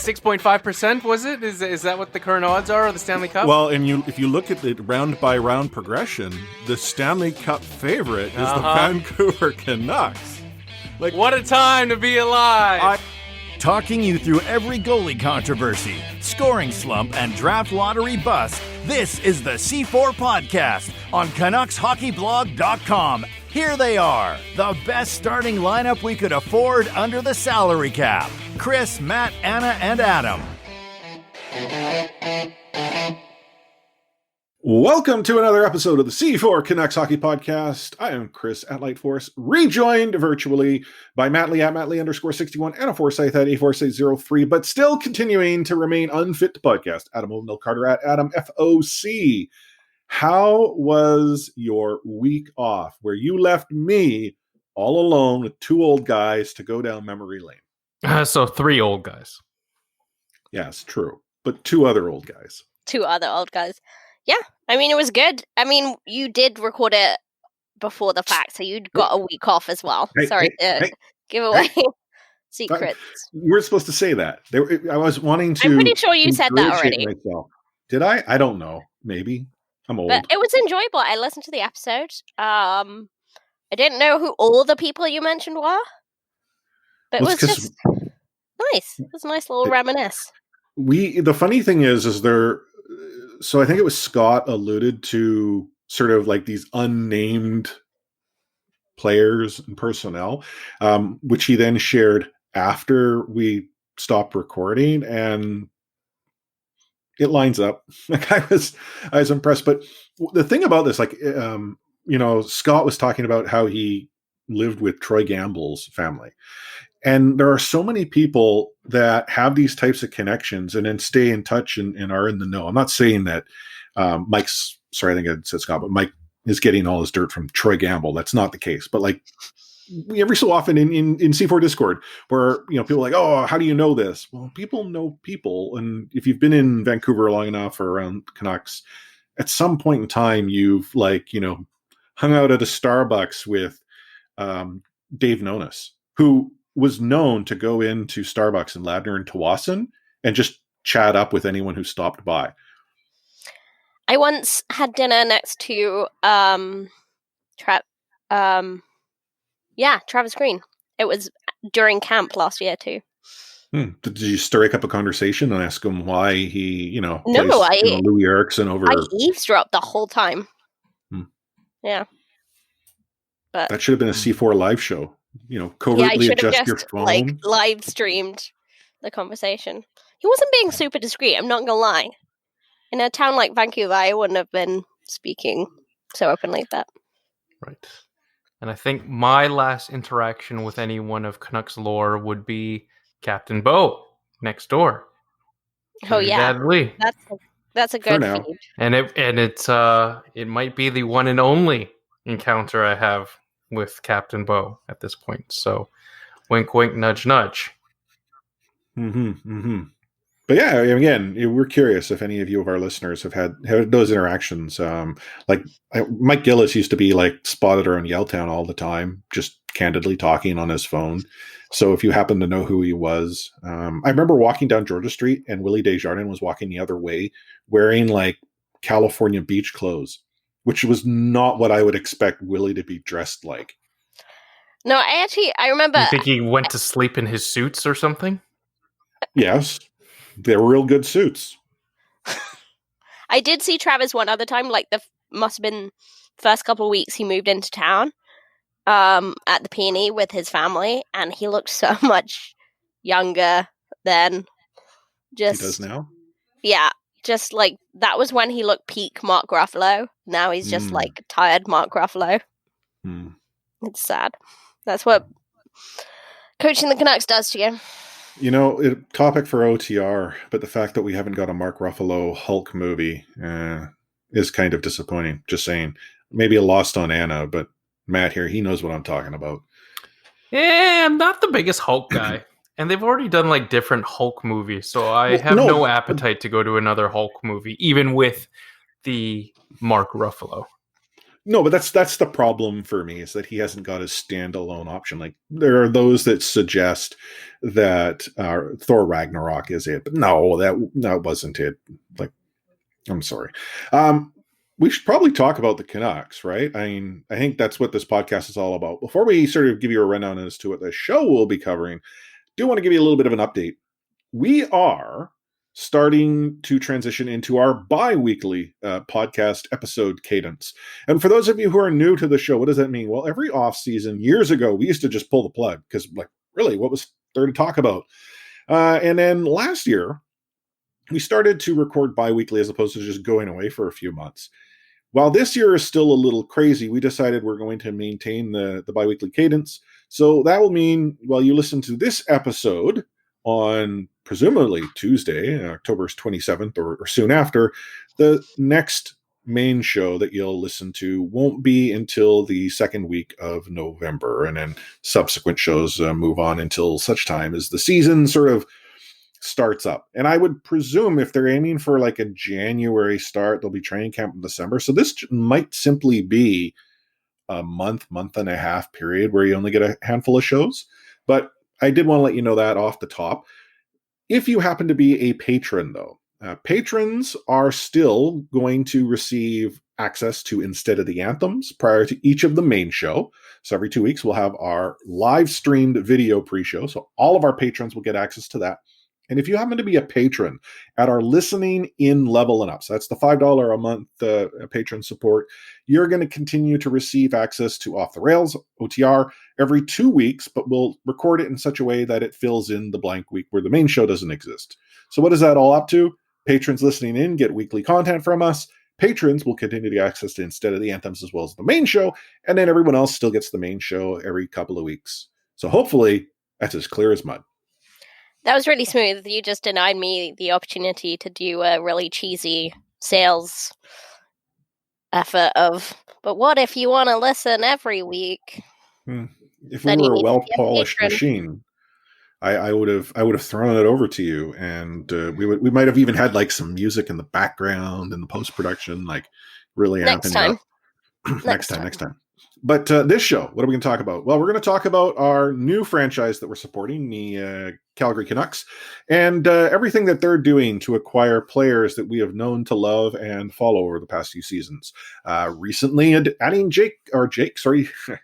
6.5%, was it? Is that what the current odds are of the Stanley Cup? Well, and if you look at the round-by-round progression, the Stanley Cup favorite is the Vancouver Canucks. Like, what a time to be alive! Talking you through every goalie controversy, scoring slump, and draft lottery bust, this is the C4 Podcast on CanucksHockeyBlog.com. Here they are, the best starting lineup we could afford under the salary cap. Chris, Matt, Anna, and Adam. Welcome to another episode of the C4 Canucks Hockey Podcast. I am Chris at Lightforce, rejoined virtually by Matt Lee at Matt Lee_61 and a Forsyth at A4603, but still continuing to remain unfit to podcast. Adam O'Neill Carter at Adam FOC. How was your week off where you left me all alone with two old guys to go down memory lane? So three old guys. Yes, true. But two other old guys. Two other old guys. Yeah, I mean, it was good. I mean, you did record it before the fact, so you'd got a week off as well. Sorry to give away secrets. You weren't supposed to say that. I was wanting to... I'm pretty sure you said that already. Myself. Did I? I don't know. Maybe. I'm old. But it was enjoyable. I listened to the episode. I didn't know who all the people you mentioned were. But it was just nice. It was a nice little reminisce. The funny thing is there... So I think it was Scott alluded to sort of like these unnamed players and personnel, which he then shared after we stopped recording, and it lines up. Like I was impressed. But the thing about this, like, Scott was talking about how he lived with Troy Gamble's family. And there are so many people that have these types of connections and then stay in touch and are in the know. I'm not saying that Mike's, sorry, I think I said Scott, but Mike is getting all his dirt from Troy Gamble. That's not the case. But like every so often in C4 Discord where, people are like, oh, how do you know this? Well, people know people. And if you've been in Vancouver long enough or around Canucks, at some point in time, you've hung out at a Starbucks with Dave Nonis, who was known to go into Starbucks in Ladner and Tawasin and just chat up with anyone who stopped by. I once had dinner next to Travis Green. It was during camp last year too. Did you strike up a conversation and ask him why he, plays, Louis Eriksson over? I eavesdropped the whole time. Yeah. But that should have been a C4 live show. Covertly adjust your phone. Live streamed the conversation. He wasn't being super discreet, I'm not gonna lie. In a town like Vancouver, I wouldn't have been speaking so openly like that. Right. And I think my last interaction with anyone of Canucks lore would be Captain Bo next door. Oh yeah. Dad Lee. That's a good feed. And it might be the one and only encounter I have with Captain Bo at this point. So wink, wink, nudge, nudge. But yeah, again, we're curious if any of you of our listeners have had those interactions. Mike Gillis used to be spotted around Yaletown all the time, just candidly talking on his phone. So if you happen to know who he was, I remember walking down Georgia Street and Willie Desjardins was walking the other way wearing California beach clothes, which was not what I would expect Willie to be dressed like. No, I remember... You think he went to sleep in his suits or something? Yes. They're real good suits. I did see Travis one other time, must have been first couple of weeks he moved into town at the Peony with his family, and he looked so much younger then. He does now? Yeah. Just that was when he looked peak Mark Ruffalo. Now he's just tired Mark Ruffalo. It's sad. That's what coaching the Canucks does to you. Topic for OTR, but the fact that we haven't got a Mark Ruffalo Hulk movie is kind of disappointing. Just saying. Maybe a lost on Anna, but Matt here, he knows what I'm talking about. Yeah, I'm not the biggest Hulk guy. And they've already done different Hulk movies, so I have no appetite to go to another Hulk movie, even with the Mark Ruffalo. No, but that's the problem for me, is that he hasn't got a standalone option. Like, there are those that suggest that Thor Ragnarok is it, but no, that wasn't it. Like, I'm sorry. We should probably talk about the Canucks, right? I mean, I think that's what this podcast is all about. Before we sort of give you a rundown as to what the show will be covering, I do want to give you a little bit of an update. We are starting to transition into our bi-weekly podcast episode cadence. And for those of you who are new to the show, what does that mean? Well, every off season, years ago, we used to just pull the plug because, like, really, what was there to talk about? And then last year, we started to record bi-weekly as opposed to just going away for a few months. While this year is still a little crazy, we decided we're going to maintain the bi-weekly cadence. So that will mean, while you listen to this episode on presumably Tuesday, October 27th or soon after, the next main show that you'll listen to won't be until the second week of November. And then subsequent shows move on until such time as the season sort of starts up. And I would presume if they're aiming for like a January start, they'll be training camp in December. So this might simply be a month and a half period where you only get a handful of shows. But I did want to let you know that off the top. If you happen to be a patron, though, patrons are still going to receive access to Instead of the Anthems prior to each of the main show. So every 2 weeks, we'll have our live streamed video pre-show. So all of our patrons will get access to that. And if you happen to be a patron at our listening in level and up, so that's the $5 a month patron support, you're going to continue to receive access to Off the Rails, OTR, every 2 weeks, but we'll record it in such a way that it fills in the blank week where the main show doesn't exist. So what is that all up to? Patrons listening in get weekly content from us. Patrons will continue to get access to Instead of the Anthems as well as the main show, and then everyone else still gets the main show every couple of weeks. So hopefully that's as clear as mud. That was really smooth. You just denied me the opportunity to do a really cheesy sales effort of, but what if you want to listen every week? If we were a well-polished machine, I would have thrown it over to you, and we might have even had like some music in the background and the post-production, like really amping it up. Next time. But this show, what are we going to talk about? Well, we're going to talk about our new franchise that we're supporting, the Calgary Canucks, and everything that they're doing to acquire players that we have known to love and follow over the past few seasons. Recently, adding Jake, sorry, I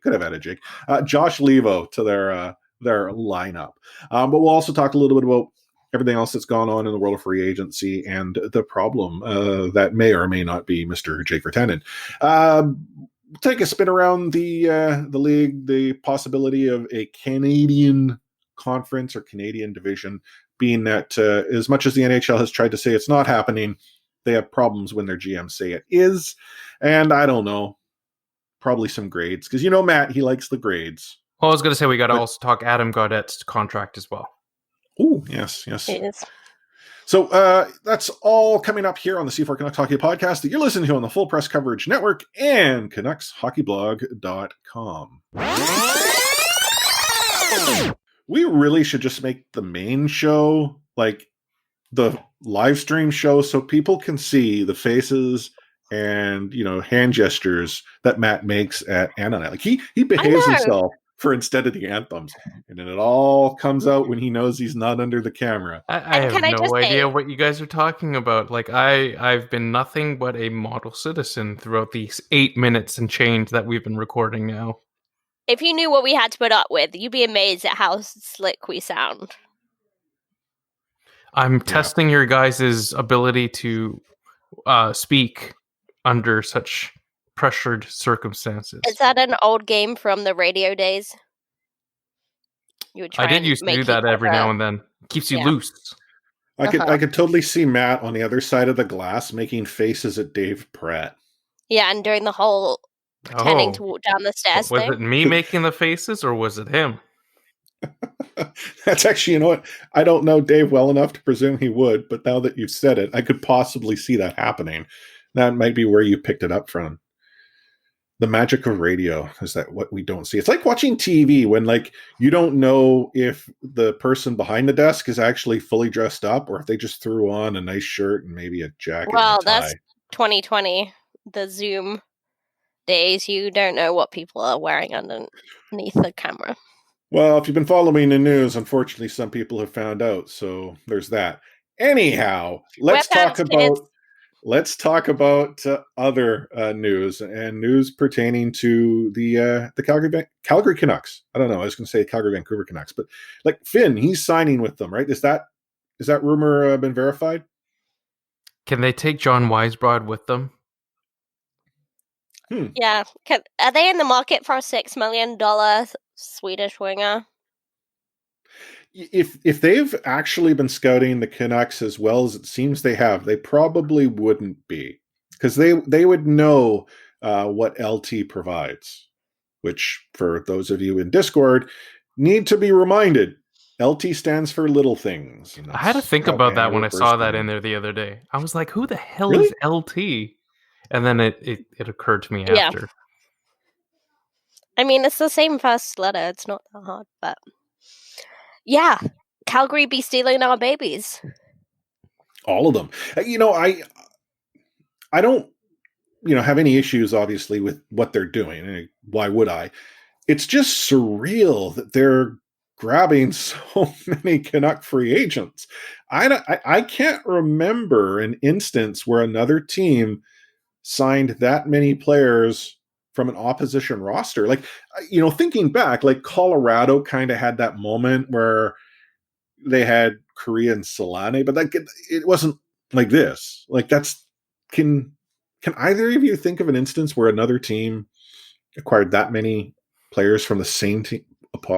could have added Jake, Josh Leivo to their lineup. But we'll also talk a little bit about everything else that's gone on in the world of free agency and the problem that may or may not be Mr. Jake Virtanen. Take a spin around the league, the possibility of a Canadian conference or Canadian division, being that as much as the NHL has tried to say it's not happening, they have problems when their GMs say it is. And I don't know, probably some grades, because Matt, he likes the grades. Well, I was going to say we got to also talk Adam Gaudette's contract as well. Oh, yes. It is. So that's all coming up here on the C4 Canucks Hockey Podcast that you're listening to on the Full Press Coverage Network and CanucksHockeyBlog.com. We really should just make the main show like the live stream show so people can see the faces and, hand gestures that Matt makes at Anna and I. Like he behaves himself for Instead of the Anthems, and then it all comes out when he knows he's not under the camera. I have no idea what you guys are talking about. Like I've been nothing but a model citizen throughout these 8 minutes and change that we've been recording now. If you knew what we had to put up with, you'd be amazed at how slick we sound. I'm testing your guys' ability to speak under such pressured circumstances. Is that an old game from the radio days? You would try I did used to do that every now and then. Keeps you loose. I could totally see Matt on the other side of the glass making faces at Dave Pratt. Yeah, and doing the whole pretending to walk down the stairs Was thing. it me making the faces or was it him? That's actually, what? I don't know Dave well enough to presume he would, but now that you've said it, I could possibly see that happening. That might be where you picked it up from. The magic of radio is that what we don't see. It's like watching TV when you don't know if the person behind the desk is actually fully dressed up or if they just threw on a nice shirt and maybe a jacket. Well, that's 2020, the Zoom days. You don't know what people are wearing underneath the camera. Well, if you've been following the news, unfortunately, some people have found out. So there's that. Anyhow, let's talk about other news and news pertaining to the Calgary Canucks. I don't know. I was going to say Calgary Vancouver Canucks, but like Finn, he's signing with them, right? Is that rumor been verified? Can they take John Weisbrod with them? Yeah. Are they in the market for a $6 million Swedish winger? If they've actually been scouting the Canucks as well as it seems they have, they probably wouldn't be, because they would know what LT provides, which for those of you in Discord need to be reminded, LT stands for little things. I had to think about that when I saw that in there the other day. I was like, who the hell is LT? And then it occurred to me after. I mean, it's the same first letter. It's not that hard, but yeah, Calgary be stealing our babies. All of them. I don't, have any issues, obviously, with what they're doing. Why would I? It's just surreal that they're grabbing so many Canuck free agents. I can't remember an instance where another team signed that many players from an opposition roster. Like, thinking back, like Colorado kind of had that moment where they had Korea and Solane, but it wasn't like this. Like, can either of you think of an instance where another team acquired that many players from the same team?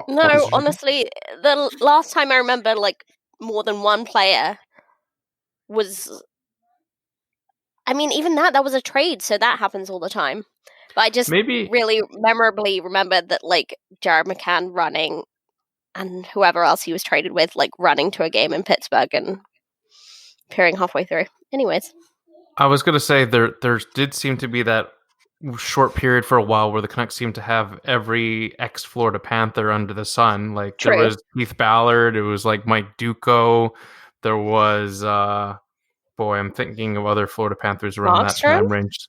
No, honestly, the last time I remember like more than one player was, I mean, even that was a trade, so that happens all the time. But I just really memorably remember that, like, Jared McCann running and whoever else he was traded with, like, running to a game in Pittsburgh and appearing halfway through. Anyways. I was going to say there did seem to be that short period for a while where the Canucks seemed to have every ex-Florida Panther under the sun. Like, There was Keith Ballard, it was like Mike Duco, there was, I'm thinking of other Florida Panthers around that time range.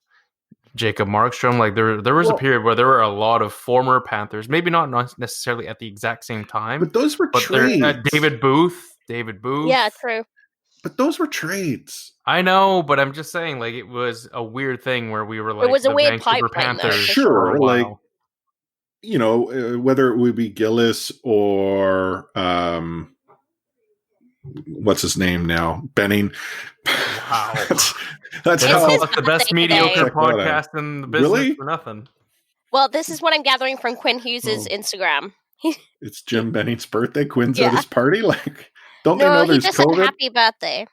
Jacob Markstrom. Like, there was a period where there were a lot of former Panthers, maybe not necessarily at the exact same time. But those were trades. David Booth. Yeah, true. But those were trades. I know, but I'm just saying, like, it was a weird thing where we were like, it was a weird Vancouver pipeline, Panthers. Sure, like, whether it would be Gillis or what's his name now, Benning. Wow, that's the best mediocre podcast in the business for nothing. Well, this is what I'm gathering from Quinn Hughes' Instagram. It's Jim Benning's birthday. Quinn's at his party. Like, don't they know there's he just COVID? said happy birthday.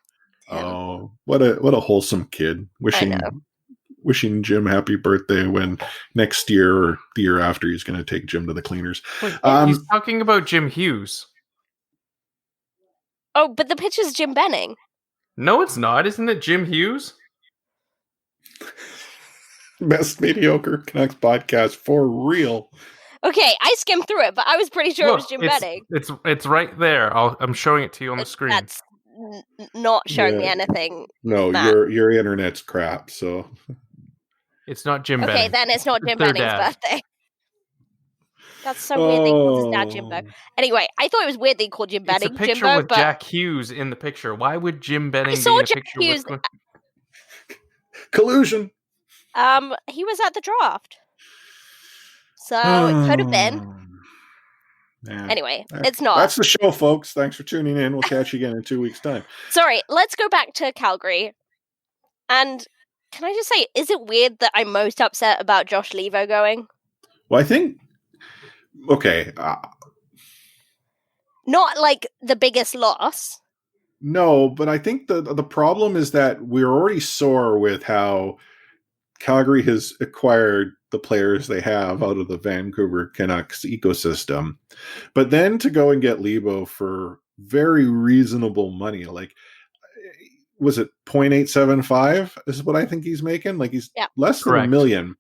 Oh, what a wholesome kid! Wishing Jim happy birthday when next year or the year after he's going to take Jim to the cleaners. Wait, he's talking about Jim Hughes. Oh, but the pitch is Jim Benning. No, it's not. Isn't it Jim Hughes? Best mediocre Canucks podcast for real. Okay, I skimmed through it, but I was pretty sure it was Jim Benning. It's right there. I'm showing it to you on the screen. That's not showing me anything. No, your internet's crap. So it's not Jim Benning. Okay, then it's not Jim Benning's birthday. That's so weird they called his dad Jimbo. Anyway, I thought it was weird they called Jim Benning Jimbo. It's a picture with Jack Hughes in the picture. Why would Jim Benning be in a picture Hughes. with... Collusion. He was at the draft. So it could have been. Yeah. Anyway, it's not. That's the show, folks. Thanks for tuning in. We'll catch you again in 2 weeks' time. Sorry, let's go back to Calgary. And can I just say, is it weird that I'm most upset about Josh Leivo going? Well, I think... Okay. Not like the biggest loss. No, but I think the problem is that we're already sore with how Calgary has acquired the players they have out of the Vancouver Canucks ecosystem. But then to go and get Leivo for very reasonable money, like, was it 0.875 is what I think he's making? Like, he's less than $1 million.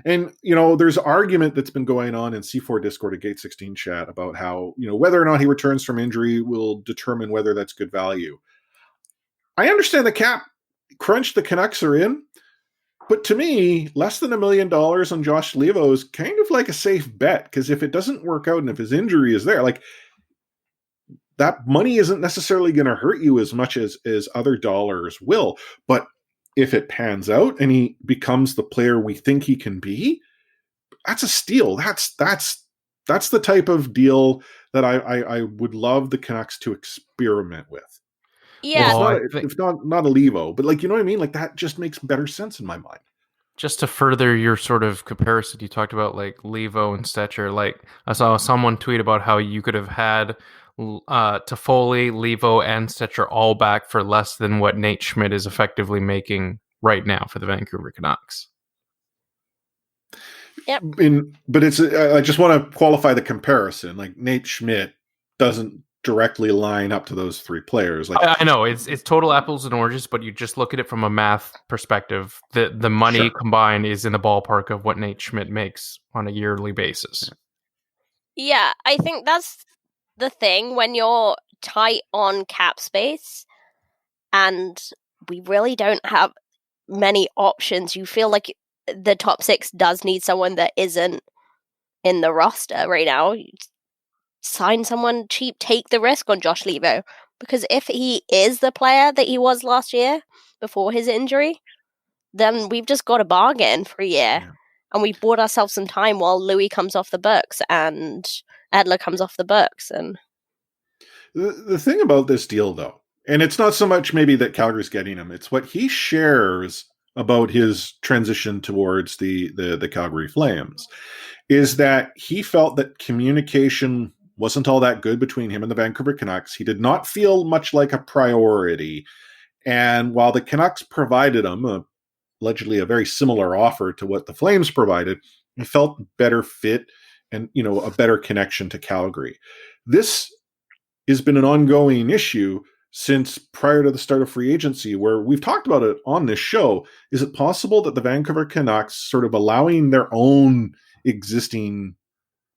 And, there's argument that's been going on in C4 Discord at Gate 16 chat about how, whether or not he returns from injury will determine whether that's good value. I understand the cap crunch the Canucks are in, But to me, less than $1 million on Josh Leivo is kind of like a safe bet, because if it doesn't work out and if his injury is there, like, that money isn't necessarily going to hurt you as much as other dollars will. But if it pans out and he becomes the player we think he can be, that's a steal. That's the type of deal that I would love the Canucks to experiment with. Yeah. Well, it's not a Leivo, but, like, you know what I mean? Like, that just makes better sense in my mind. Just to further your sort of comparison, you talked about like Leivo and Stecher. Like, I saw someone tweet about how you could have had Toffoli, Leivo, and Stecher all back for less than what Nate Schmidt is effectively making right now for the Vancouver Canucks. Yep. But I just want to qualify the comparison. Like, Nate Schmidt doesn't directly line up to those three players. Like, I know it's total apples and oranges, but you just look at it from a math perspective. The money combined is in the ballpark of what Nate Schmidt makes on a yearly basis. Yeah, I think that's the thing when you're tight on cap space and we really don't have many options. You feel like the top six does need someone that isn't in the roster right now. Sign someone cheap, take the risk on Josh Leivo, because if he is the player that he was last year before his injury, then we've just got a bargain for a year, and we bought ourselves some time while Louis comes off the books and Edler comes off the books. And the thing about this deal, though, and it's not so much maybe that Calgary's getting him, it's what he shares about his transition towards the Calgary Flames, is that he felt that communication wasn't all that good between him and the Vancouver Canucks. He did not feel much like a priority. And while the Canucks provided him allegedly a very similar offer to what the Flames provided, he felt better fit and, a better connection to Calgary. This has been an ongoing issue since prior to the start of free agency, where we've talked about it on this show. Is it possible that the Vancouver Canucks sort of allowing their own existing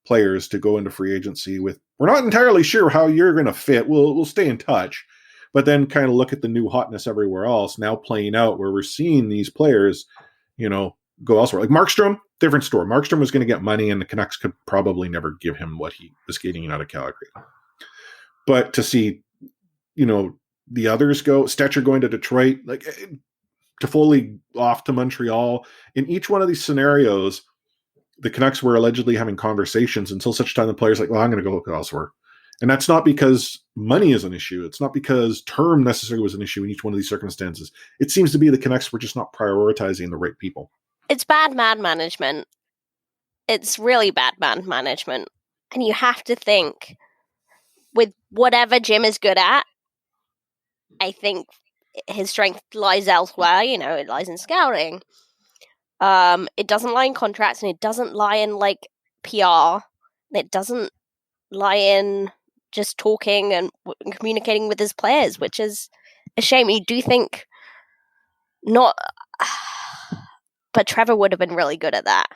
players to go into free agency with, we're not entirely sure how you're going to fit, we'll stay in touch, but then kind of look at the new hotness everywhere else now playing out, where we're seeing these players, go elsewhere. Like Markstrom, different story. Markstrom was going to get money and the Canucks could probably never give him what he was getting out of Calgary. But to see, the others go, Stecher going to Detroit, like Toffoli off to Montreal, in each one of these scenarios, the Canucks were allegedly having conversations until such time the player's like, well, I'm going to go look elsewhere. And that's not because money is an issue. It's not because term necessarily was an issue in each one of these circumstances. It seems to be the Canucks were just not prioritizing the right people. It's bad man management. It's really bad man management. And you have to think, with whatever Jim is good at, I think his strength lies elsewhere. It lies in scouting. It doesn't lie in contracts, and it doesn't lie in like PR, and it doesn't lie in just talking and communicating with his players, which is a shame. You do think not, but Trevor would have been really good at that.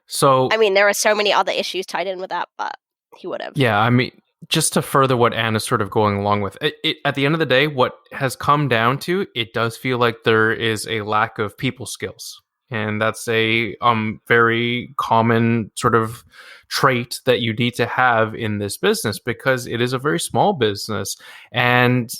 So, I mean, there are so many other issues tied in with that, but he would have. Yeah, I mean, just to further what Anne is sort of going along with, it at the end of the day, what has come down to, it does feel like there is a lack of people skills. And that's a very common sort of trait that you need to have in this business, because it is a very small business. And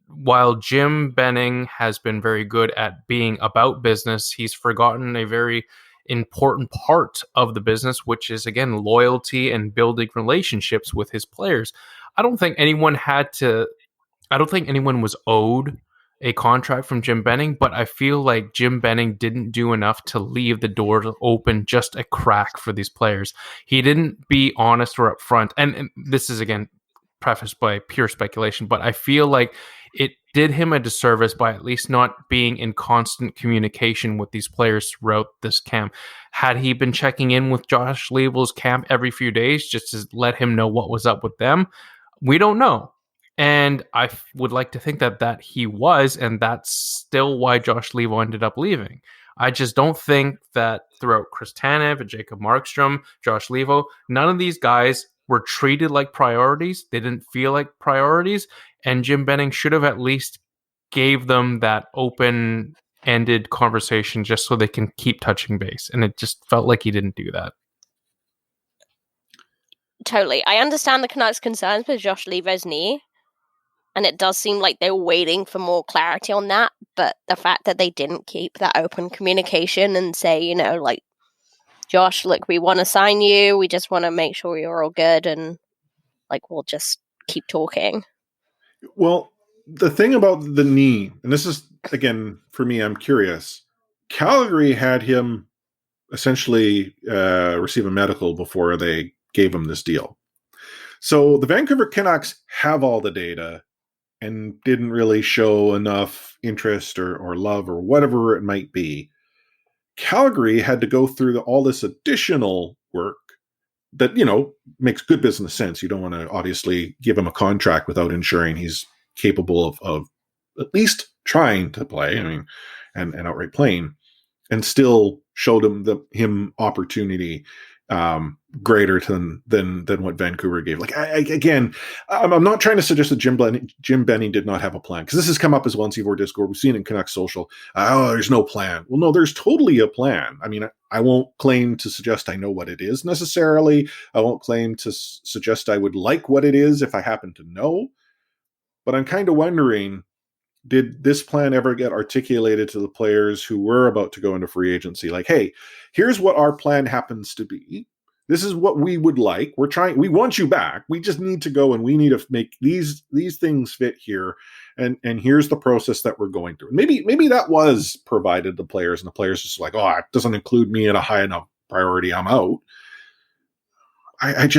while Jim Benning has been very good at being about business, he's forgotten a very important part of the business, which is, again, loyalty and building relationships with his players. I don't think anyone was owed a contract from Jim Benning, but I feel like Jim Benning didn't do enough to leave the door open just a crack for these players. He didn't be honest or upfront. And this is, again, prefaced by pure speculation, but I feel like it did him a disservice by at least not being in constant communication with these players throughout this camp. Had he been checking in with Josh Leivo's camp every few days just to let him know what was up with them, we don't know. And I would like to think that he was, and that's still why Josh Leivo ended up leaving. I just don't think that throughout Chris Tanev and Jacob Markstrom, Josh Leivo, none of these guys were treated like priorities. They didn't feel like priorities, and Jim Benning should have at least gave them that open ended conversation just so they can keep touching base. And it just felt like he didn't do that. Totally. I understand the Canucks' concerns with Josh Leivo's knee, and it does seem like they were waiting for more clarity on that, but the fact that they didn't keep that open communication and say, like, Josh, look, we want to sign you, we just want to make sure you're all good, and, like, we'll just keep talking. Well, the thing about the knee, and this is, again, for me, I'm curious, Calgary had him essentially receive a medical before they gave him this deal. So the Vancouver Canucks have all the data and didn't really show enough interest or love or whatever it might be. Calgary had to go through all this additional work that, makes good business sense. You don't want to obviously give him a contract without ensuring he's capable of at least trying to play, and outright playing, and still showed him opportunity greater than what Vancouver gave. Like, I'm not trying to suggest that Jim Benning did not have a plan, because this has come up as well in C4 Discord. We've seen it in Canucks Social. There's no plan. Well, no, there's totally a plan. I won't claim to suggest I know what it is necessarily. I won't claim to suggest I would like what it is if I happen to know. But I'm kind of wondering, did this plan ever get articulated to the players who were about to go into free agency? Like, hey, here's what our plan happens to be. This is what we would like. We want you back. We just need to go and we need to make these things fit here. And here's the process that we're going through. Maybe that was provided to players, and the players just like, it doesn't include me at a high enough priority, I'm out. I'm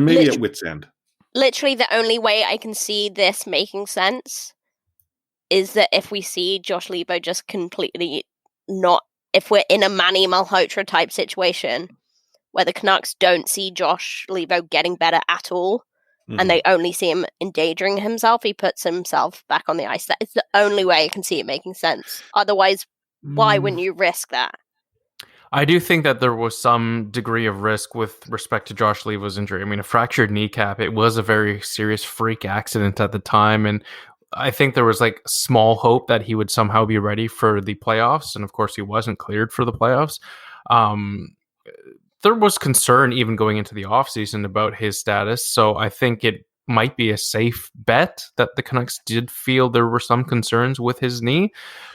maybe at wit's end. Literally, the only way I can see this making sense is that if we see Josh Leivo just completely not, if we're in a Manny Malhotra type situation where the Canucks don't see Josh Leivo getting better at all, and they only see him endangering himself, he puts himself back on the ice. That is the only way I can see it making sense. Otherwise, why wouldn't you risk that? I do think that there was some degree of risk with respect to Josh Leivo's injury. A fractured kneecap, it was a very serious freak accident at the time. And I think there was small hope that he would somehow be ready for the playoffs. And of course, he wasn't cleared for the playoffs. There was concern even going into the offseason about his status. So I think it might be a safe bet that the Canucks did feel there were some concerns with his knee.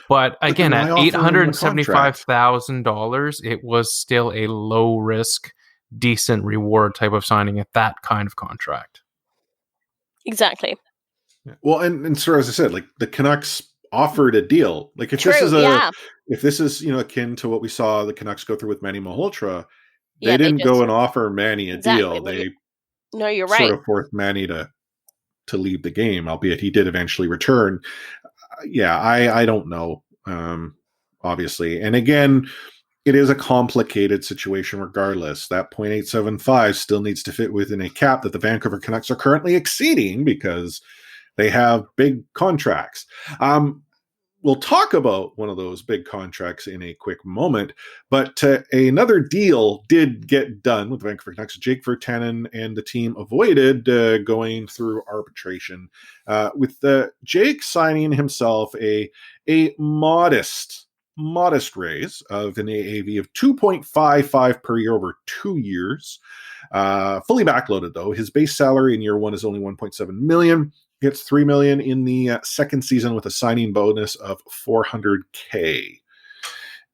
But again, at $875,000, it was still a low risk, decent reward type of signing at that kind of contract. Exactly. Well, and so as I said, the Canucks offered a deal. If this is akin to what we saw the Canucks go through with Manny Malhotra, they didn't go and offer Manny a deal. No, you're right. Sort of forced Manny to leave the game, albeit he did eventually return. I don't know, obviously. And again, it is a complicated situation regardless. That .875 still needs to fit within a cap that the Vancouver Canucks are currently exceeding because they have big contracts. We'll talk about one of those big contracts in a quick moment, but another deal did get done with the Vancouver Canucks. Jake Virtanen and the team avoided going through arbitration, with Jake signing himself a modest raise of an AAV of 2.55 per year over 2 years. Fully backloaded, though. His base salary in year one is only $1.7 million. Gets $3 million in the second season with a signing bonus of $400K.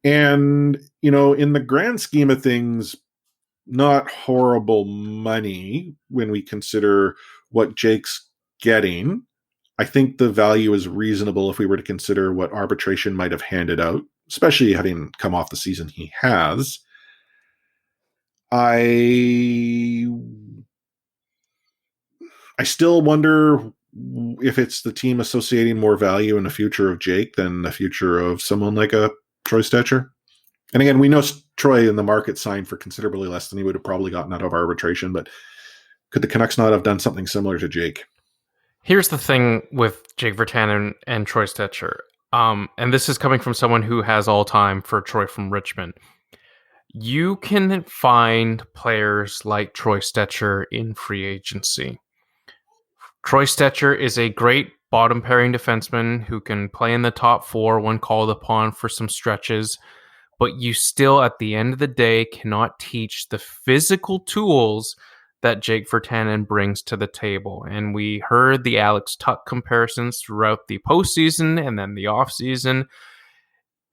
And, in the grand scheme of things, not horrible money when we consider what Jake's getting. I think the value is reasonable if we were to consider what arbitration might have handed out, especially having come off the season he has. I still wonder if it's the team associating more value in the future of Jake than the future of someone like a Troy Stecher. And again, we know Troy in the market signed for considerably less than he would have probably gotten out of arbitration, but could the Canucks not have done something similar to Jake? Here's the thing with Jake Virtanen and Troy Stecher. And this is coming from someone who has all time for Troy from Richmond. You can find players like Troy Stecher in free agency. Troy Stecher is a great bottom pairing defenseman who can play in the top four when called upon for some stretches, but you still, at the end of the day, cannot teach the physical tools that Jake Virtanen brings to the table. And we heard the Alex Tuch comparisons throughout the postseason and then the offseason.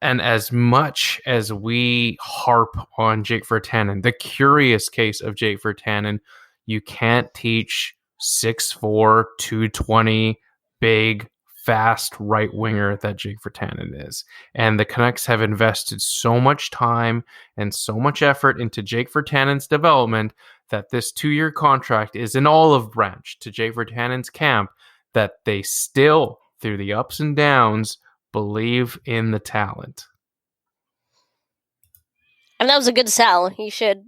And as much as we harp on Jake Virtanen, the curious case of Jake Virtanen, you can't teach 6'4", 220, big, fast right winger that Jake Virtanen is. And the Canucks have invested so much time and so much effort into Jake Virtanen's development that this 2-year contract is an olive branch to Jake Virtanen's camp, that they still, through the ups and downs, believe in the talent. And that was a good sell. He should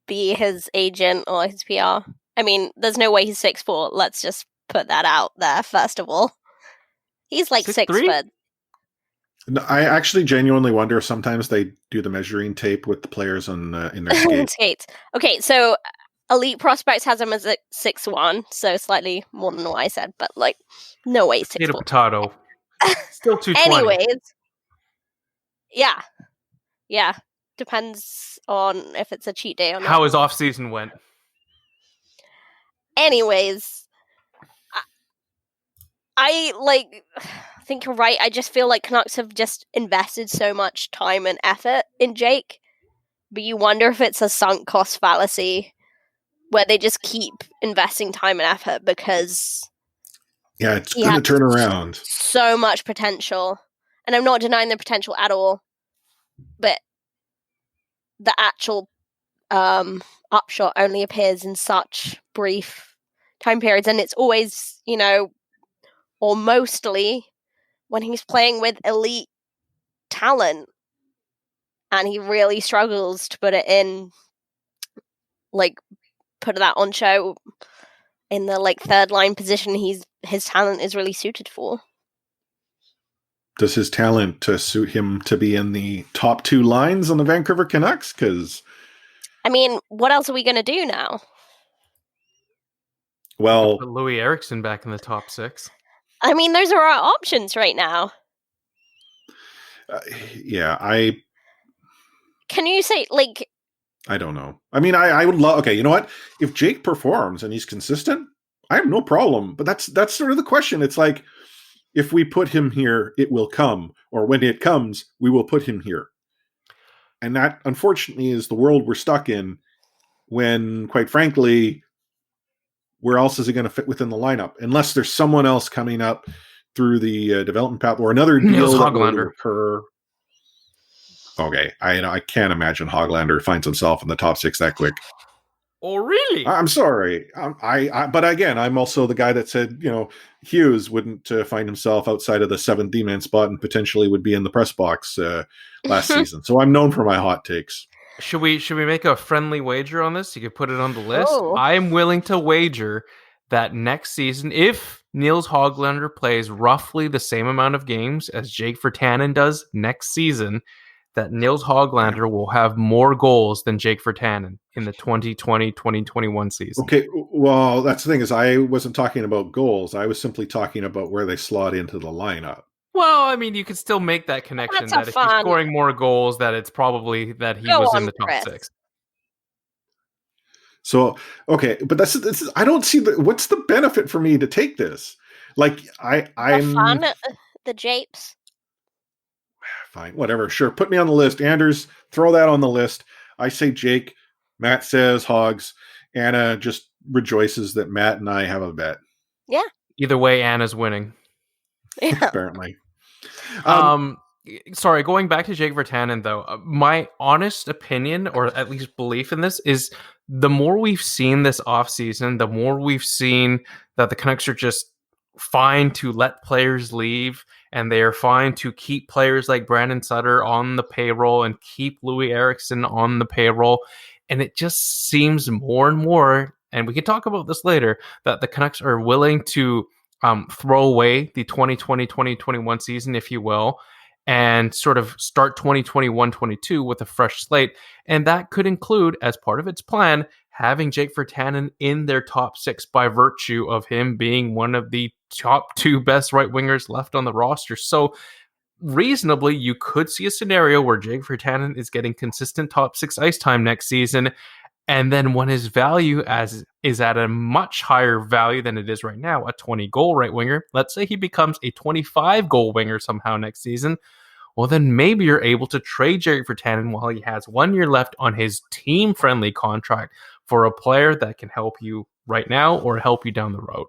be his agent or his PR. I mean, there's no way he's 6'4". Let's just put that out there, first of all. He's like 6 foot. I actually genuinely wonder if sometimes they do the measuring tape with the players on in their skates. Okay, so Elite Prospects has him as 6'1", so slightly more than what I said, but like, no way 6'4". Potato. Still 220. Anyways, yeah. Depends on if it's a cheat day or not. How his off-season went. Anyways, I think you're right. I just feel like Canucks have just invested so much time and effort in Jake, but you wonder if it's a sunk cost fallacy where they just keep investing time and effort because it's going to turn around. So much potential, and I'm not denying the potential at all, but the actual upshot only appears in such brief time periods, and it's always, or mostly when he's playing with elite talent, and he really struggles to put that on show in the third line position his talent is really suited for. Does his talent suit him to be in the top 2 lines on the Vancouver Canucks? Because, I mean, what else are we going to do now? Well, put Louis Eriksson back in the top 6. I mean, those are our options right now. Can you say, I don't know. I mean, I would love... Okay, you know what? If Jake performs and he's consistent, I have no problem. But that's sort of the question. It's like, if we put him here, it will come. Or when it comes, we will put him here. And that, unfortunately, is the world we're stuck in when, quite frankly, where else is he going to fit within the lineup? Unless there's someone else coming up through the development path or another deal that will occur. Okay, I can't imagine Hoglander finds himself in the top 6 that quick. Oh, really? I'm sorry. But again, I'm also the guy that said, Hughes wouldn't find himself outside of the 7th D-man spot and potentially would be in the press box last season. So I'm known for my hot takes. Should we make a friendly wager on this? You could put it on the list. Oh. I am willing to wager that next season, if Nils Hoglander plays roughly the same amount of games as Jake Virtanen does next season, that Nils Hoglander will have more goals than Jake Virtanen in the 2020-2021 season. Okay, well, that's the thing is I wasn't talking about goals. I was simply talking about where they slot into the lineup. Well, I mean, you could still make that connection that if he's scoring more goals, that it's probably that he was in the top 6. So, okay, but this is, I don't see what's the benefit for me to take this? I'm fun, the japes. Fine, whatever. Sure, put me on the list. Anders, throw that on the list. I say Jake. Matt says Hogs. Anna just rejoices that Matt and I have a bet. Yeah. Either way, Anna's winning. Yeah. Apparently. Sorry, going back to Jake Virtanen, though, my honest opinion, or at least belief in this, is the more we've seen this offseason, the more we've seen that the Canucks are just fine to let players leave, and they are fine to keep players like Brandon Sutter on the payroll and keep Louis Eriksson on the payroll. And it just seems more and more, and we can talk about this later, that the Canucks are willing to throw away the 2020-2021 season, if you will, and sort of start 2021-22 with a fresh slate. And that could include, as part of its plan, having Jake Virtanen in their top 6 by virtue of him being one of the top 2 best right wingers left on the roster. So reasonably, you could see a scenario where Jake Virtanen is getting consistent top 6 ice time next season. And then when his value is at a much higher value than it is right now, a 20-goal right winger, let's say he becomes a 25-goal winger somehow next season, well, then maybe you're able to trade Jake Virtanen while he has 1 year left on his team-friendly contract for a player that can help you right now or help you down the road.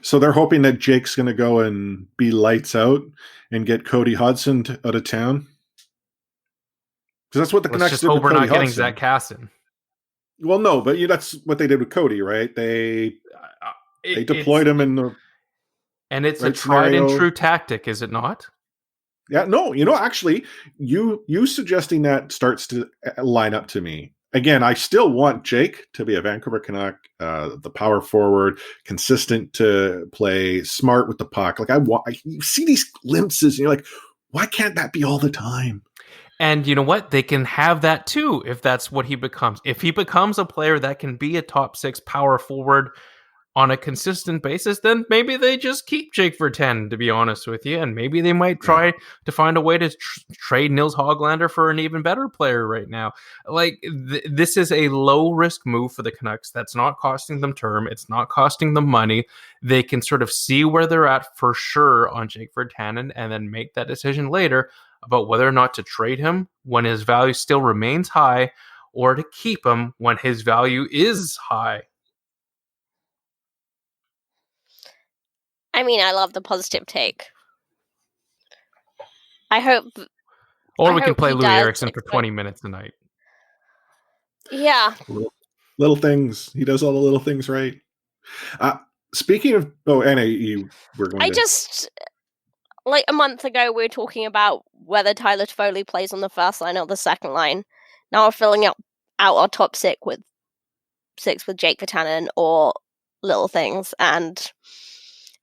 So they're hoping that Jake's going to go and be lights out and get Cody Hodgson out of town? Because that's what the Canucks did with Cody Hodgson. Let's just hope we're not getting Zach Kassian. Well, no, but that's what they did with Cody, right? They deployed him in the... And it's a tried and true tactic, is it not? Yeah, no, actually, you suggesting that starts to line up to me. Again, I still want Jake to be a Vancouver Canuck, the power forward, consistent to play, smart with the puck. Like you see these glimpses, and you're like, why can't that be all the time? And you know what? They can have that too if that's what he becomes. If he becomes a player that can be a top 6 power forward on a consistent basis, then maybe they just keep Jake Virtanen, to be honest with you, and maybe they might try to find a way to trade Nils Höglander for an even better player right now. Like, this is a low-risk move for the Canucks that's not costing them term. It's not costing them money. They can sort of see where they're at for sure on Jake Virtanen and then make that decision later about whether or not to trade him when his value still remains high or to keep him when his value is high. I mean, I love the positive take. I hope... Or we can play Louis Eriksson for 20 minutes a night. Yeah. Little things. He does all the little things right. Speaking of... Oh, Anna, you were going to... just... Like a month ago, we were talking about whether Tyler Toffoli plays on the first line or the second line. Now we're filling out our top 6 with Jake Virtanen or little things, and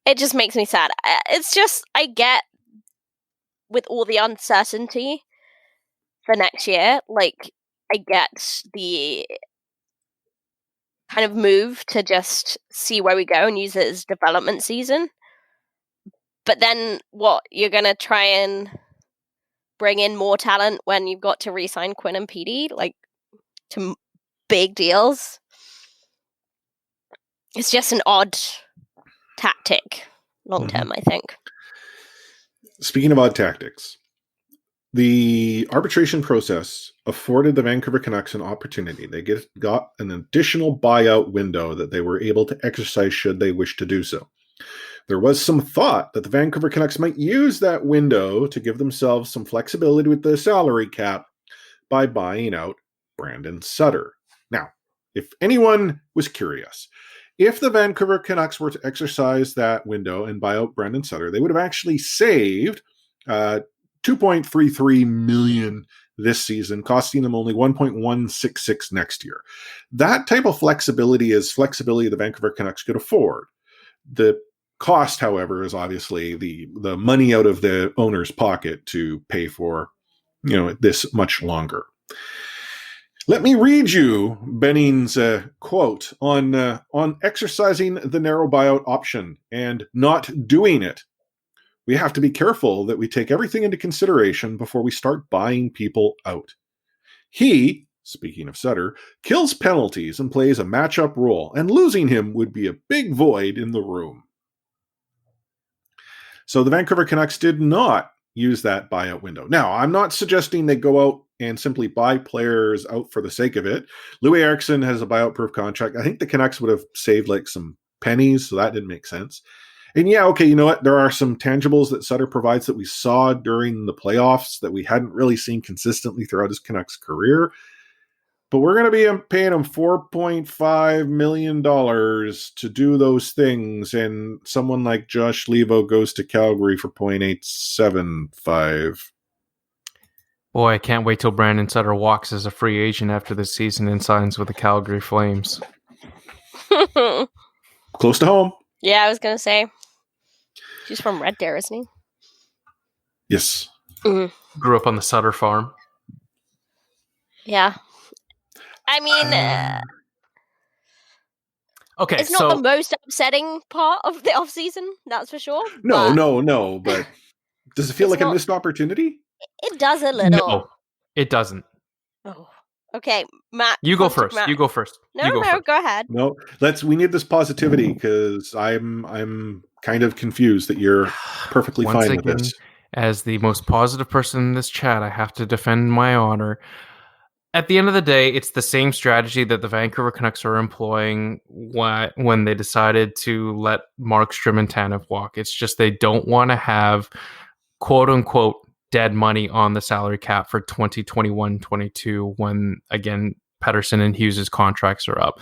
it just makes me sad. It's just, I get, with all the uncertainty for next year, like, I get the kind of move to just see where we go and use it as development season. But then, what, you're going to try and bring in more talent when you've got to re-sign Quinn and PD, like, to big deals? It's just an odd tactic, long-term, I think. Speaking of odd tactics, the arbitration process afforded the Vancouver Canucks an opportunity. They got an additional buyout window that they were able to exercise should they wish to do so. There was some thought that the Vancouver Canucks might use that window to give themselves some flexibility with the salary cap by buying out Brandon Sutter. Now, if anyone was curious, if the Vancouver Canucks were to exercise that window and buy out Brandon Sutter, they would have actually saved $2.33 million this season, costing them only $1.166 next year. That type of flexibility is flexibility the Vancouver Canucks could afford. The cost, however, is obviously the money out of the owner's pocket to pay for, this much longer. Let me read you Benning's quote on exercising the narrow buyout option and not doing it. We have to be careful that we take everything into consideration before we start buying people out. He, speaking of Sutter, kills penalties and plays a matchup role, and losing him would be a big void in the room. So the Vancouver Canucks did not use that buyout window. Now, I'm not suggesting they go out and simply buy players out for the sake of it. Louis Eriksson has a buyout-proof contract. I think the Canucks would have saved like some pennies, so that didn't make sense. And yeah, okay, you know what? There are some tangibles that Sutter provides that we saw during the playoffs that we hadn't really seen consistently throughout his Canucks career. But we're going to be paying him $4.5 million to do those things, and someone like Josh Leivo goes to Calgary for $0.875. Boy, I can't wait till Brandon Sutter walks as a free agent after this season and signs with the Calgary Flames. Close to home. Yeah, I was going to say. He's from Red Deer, isn't he? Yes. Mm-hmm. Grew up on the Sutter farm. Yeah. I mean, okay, it's not the most upsetting part of the offseason, that's for sure. No, but does it feel like a missed opportunity? It does a little. No, it doesn't. Oh, okay, Matt. You go first. Matt. You go first. No, go ahead. No, we need this positivity because I'm kind of confused that you're perfectly fine with this. As the most positive person in this chat, I have to defend my honor. At the end of the day, it's the same strategy that the Vancouver Canucks are employing when they decided to let Markstrom and Tanev walk. It's just they don't want to have quote-unquote dead money on the salary cap for 2021-22 when, again, Pettersson and Hughes' contracts are up.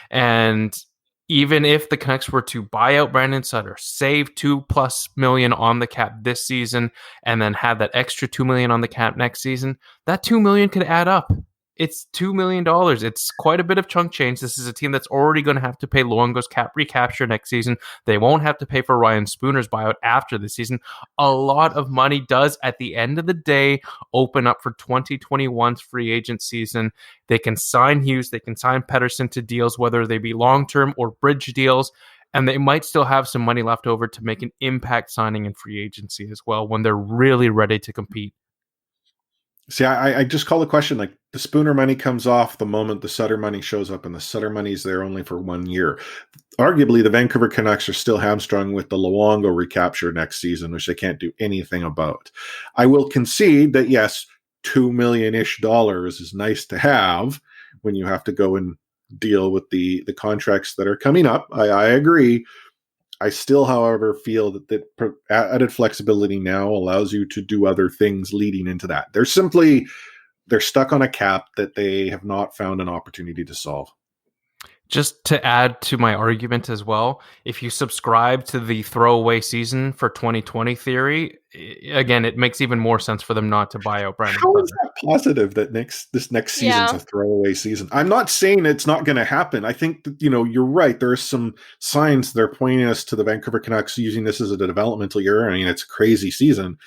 And even if the Canucks were to buy out Brandon Sutter, save $2+ million on the cap this season, and then have that extra $2 million on the cap next season, that $2 million could add up. It's $2 million. It's quite a bit of chunk change. This is a team that's already going to have to pay Luongo's cap recapture next season. They won't have to pay for Ryan Spooner's buyout after the season. A lot of money does, at the end of the day, open up for 2021's free agent season. They can sign Hughes. They can sign Pettersson to deals, whether they be long-term or bridge deals. And they might still have some money left over to make an impact signing in free agency as well when they're really ready to compete. See, I just call the question, like, the Spooner money comes off the moment the Sutter money shows up, and the Sutter money's there only for 1 year. Arguably, the Vancouver Canucks are still hamstrung with the Luongo recapture next season, which they can't do anything about. I will concede that, yes, $2 million-ish is nice to have when you have to go and deal with the contracts that are coming up. I agree. I still, however, feel that added flexibility now allows you to do other things leading into that. They're stuck on a cap that they have not found an opportunity to solve. Just to add to my argument as well, if you subscribe to the throwaway season for 2020 theory, again, it makes even more sense for them not to buy out Brandon How Sutter. is that positive that this next season's a throwaway season? I'm not saying it's not going to happen. I think that, you're right. There are some signs that are pointing us to the Vancouver Canucks using this as a developmental year. I mean, it's a crazy season.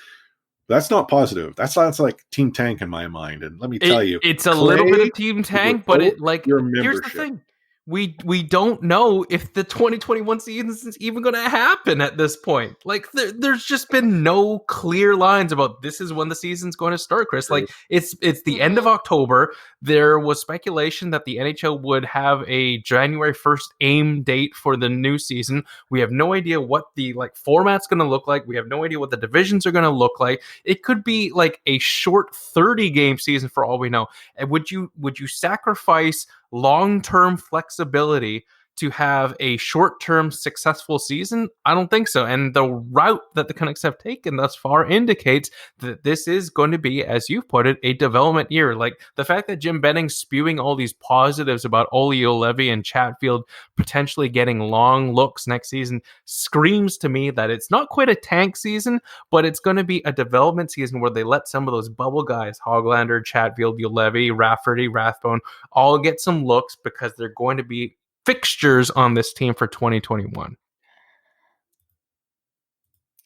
That's not positive. That sounds like Team Tank in my mind. And let me tell you, it's a little bit of Team Tank, but here's the thing. We don't know if the 2021 season is even going to happen at this point. Like, there's just been no clear lines about this is when the season's going to start, Chris. Like, it's the end of October. There was speculation that the NHL would have a January 1st aim date for the new season. We have no idea what the format's going to look like. We have no idea what the divisions are going to look like. It could be like a short 30-game season for all we know. And would you sacrifice long-term flexibility to have a short-term successful season? I don't think so. And the route that the Canucks have taken thus far indicates that this is going to be, as you put it, a development year. Like, the fact that Jim Benning's spewing all these positives about Olli Juolevi and Chatfield potentially getting long looks next season screams to me that it's not quite a tank season, but it's going to be a development season where they let some of those bubble guys, Hoglander, Chatfield, Juolevi, Rafferty, Rathbone, all get some looks because they're going to be fixtures on this team for 2021.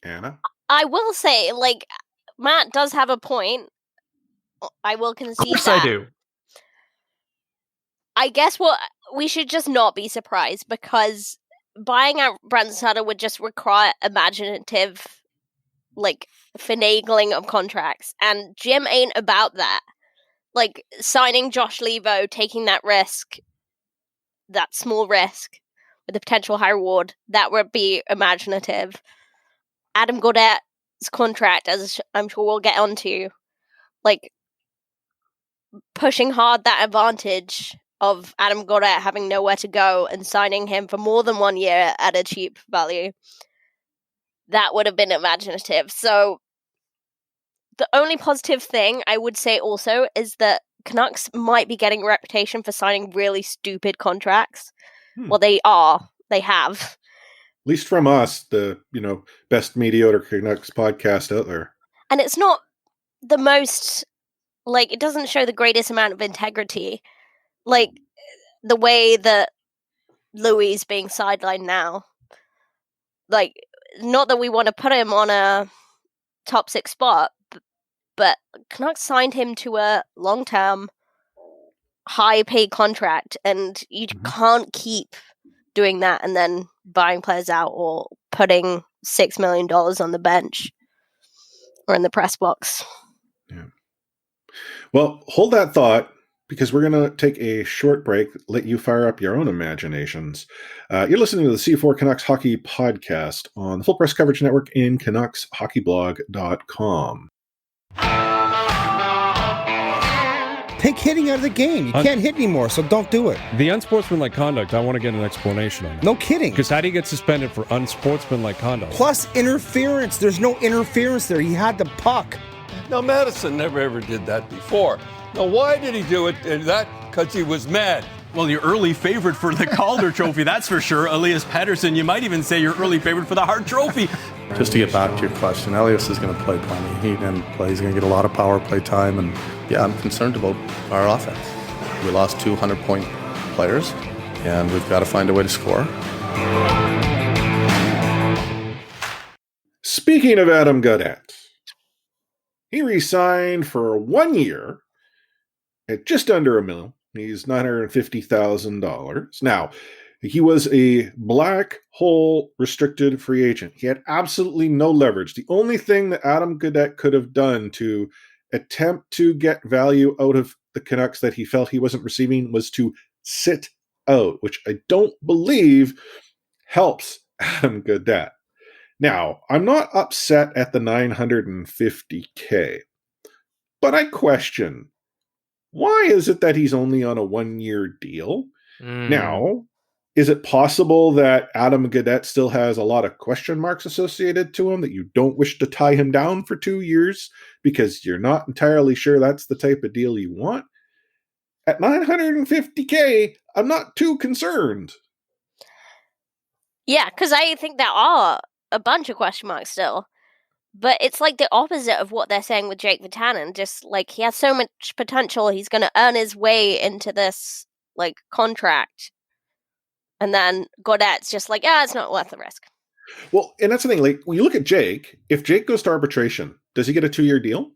Anna? I will say, Matt does have a point. I will concede that. Of course I do. I guess we should just not be surprised, because buying out Brandon Sutter would just require imaginative, finagling of contracts. And Jim ain't about that. Signing Josh Leivo, taking that risk, that small risk with a potential high reward, that would be imaginative. Adam Gaudet's contract, as I'm sure we'll get onto, pushing hard that advantage of Adam Gaudet having nowhere to go and signing him for more than 1 year at a cheap value, that would have been imaginative. So the only positive thing I would say also is that Canucks might be getting a reputation for signing really stupid contracts. Well, they have. At least from us, the best mediocre Canucks podcast out there. And it's not the most, it doesn't show the greatest amount of integrity. The way that Louis is being sidelined now. Not that we want to put him on a top 6 spot, but Canucks signed him to a long-term, high paid contract, and you can't keep doing that and then buying players out or putting $6 million on the bench or in the press box. Yeah. Well, hold that thought, because we're going to take a short break, let you fire up your own imaginations. You're listening to the C4 Canucks Hockey Podcast on the Full Press Coverage Network in CanucksHockeyBlog.com. Take hitting out of the game. You can't hit anymore, so don't do it. The unsportsmanlike conduct, I want to get an explanation on that. No kidding. Because how do you get suspended for unsportsmanlike conduct? Plus interference. There's no interference there. He had the puck. Now, Madison never ever did that before. Now, why did he do it? And that because he was mad. Well, your early favorite for the Calder Trophy, that's for sure. Elias Pettersson, you might even say your early favorite for the Hart Trophy. Just to get back to your question, Elias is going to play plenty. He's going to get a lot of power play time. And yeah, I'm concerned about our offense. We lost 200-point players, and we've got to find a way to score. Speaking of Adam Gaudette, he re-signed for 1 year at just under $1 million. He's $950,000. Now, he was a black hole restricted free agent. He had absolutely no leverage. The only thing that Adam Gaudette could have done to attempt to get value out of the Canucks that he felt he wasn't receiving was to sit out, which I don't believe helps Adam Gaudette. Now, I'm not upset at the $950K, but I question, why is it that he's only on a 1-year deal? Now, is it possible that Adam Gaudette still has a lot of question marks associated to him, that you don't wish to tie him down for 2 years because you're not entirely sure that's the type of deal you want? At $950K, I'm not too concerned. Yeah, because I think there are a bunch of question marks still. But it's like the opposite of what they're saying with Jake Virtanen. Just like he has so much potential, he's going to earn his way into this like contract. And then Gaudette's just like, it's not worth the risk. Well, and that's the thing. Like, when you look at Jake, if Jake goes to arbitration, does he get a 2-year deal?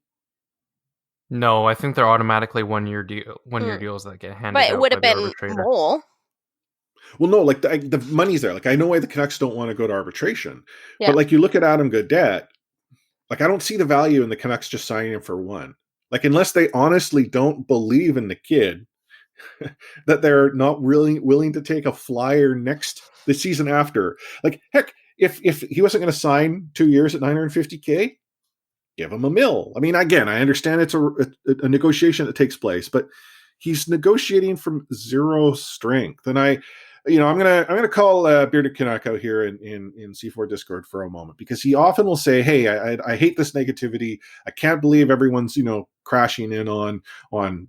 No, I think they're automatically 1-year deals that get handed out. But it would have been more. Well, no, like the money's there. Like, I know why the Canucks don't want to go to arbitration. Yeah. But like, you look at Adam Gaudette, like, I don't see the value in the Canucks just signing him for one. Like, unless they honestly don't believe in the kid, that they're not really willing to take a flyer the season after. Like, heck, if he wasn't going to sign 2 years at $950K, give him $1 million. I mean, again, I understand it's a negotiation that takes place, but he's negotiating from zero strength. And I'm gonna call Bearded Canuck out here in C4 Discord for a moment, because he often will say, "Hey, I hate this negativity. I can't believe everyone's crashing in on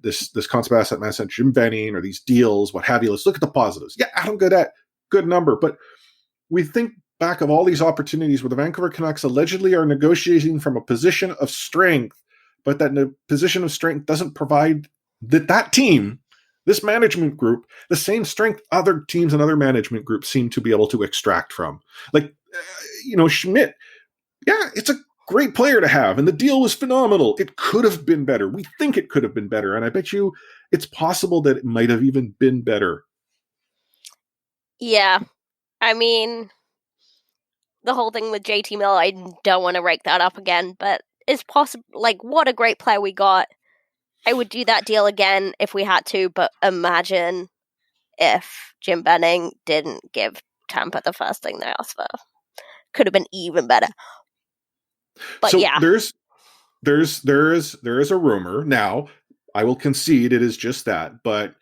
this concept asset management, Jim Benning, or these deals, what have you. Let's look at the positives. Yeah, Adam Gaudette, good number, but we think back of all these opportunities where the Vancouver Canucks allegedly are negotiating from a position of strength, but that position of strength doesn't provide that team." This management group, the same strength other teams and other management groups seem to be able to extract from. Like, Schmidt, yeah, it's a great player to have, and the deal was phenomenal. It could have been better. We think it could have been better, and I bet you it's possible that it might have even been better. Yeah. I mean, the whole thing with JT Miller, I don't want to rake that up again, but it's possible. Like, what a great player we got. I would do that deal again if we had to, but imagine if Jim Benning didn't give Tampa the first thing they asked for. Could have been even better. But so yeah. there is a rumor. Now, I will concede it is just that, but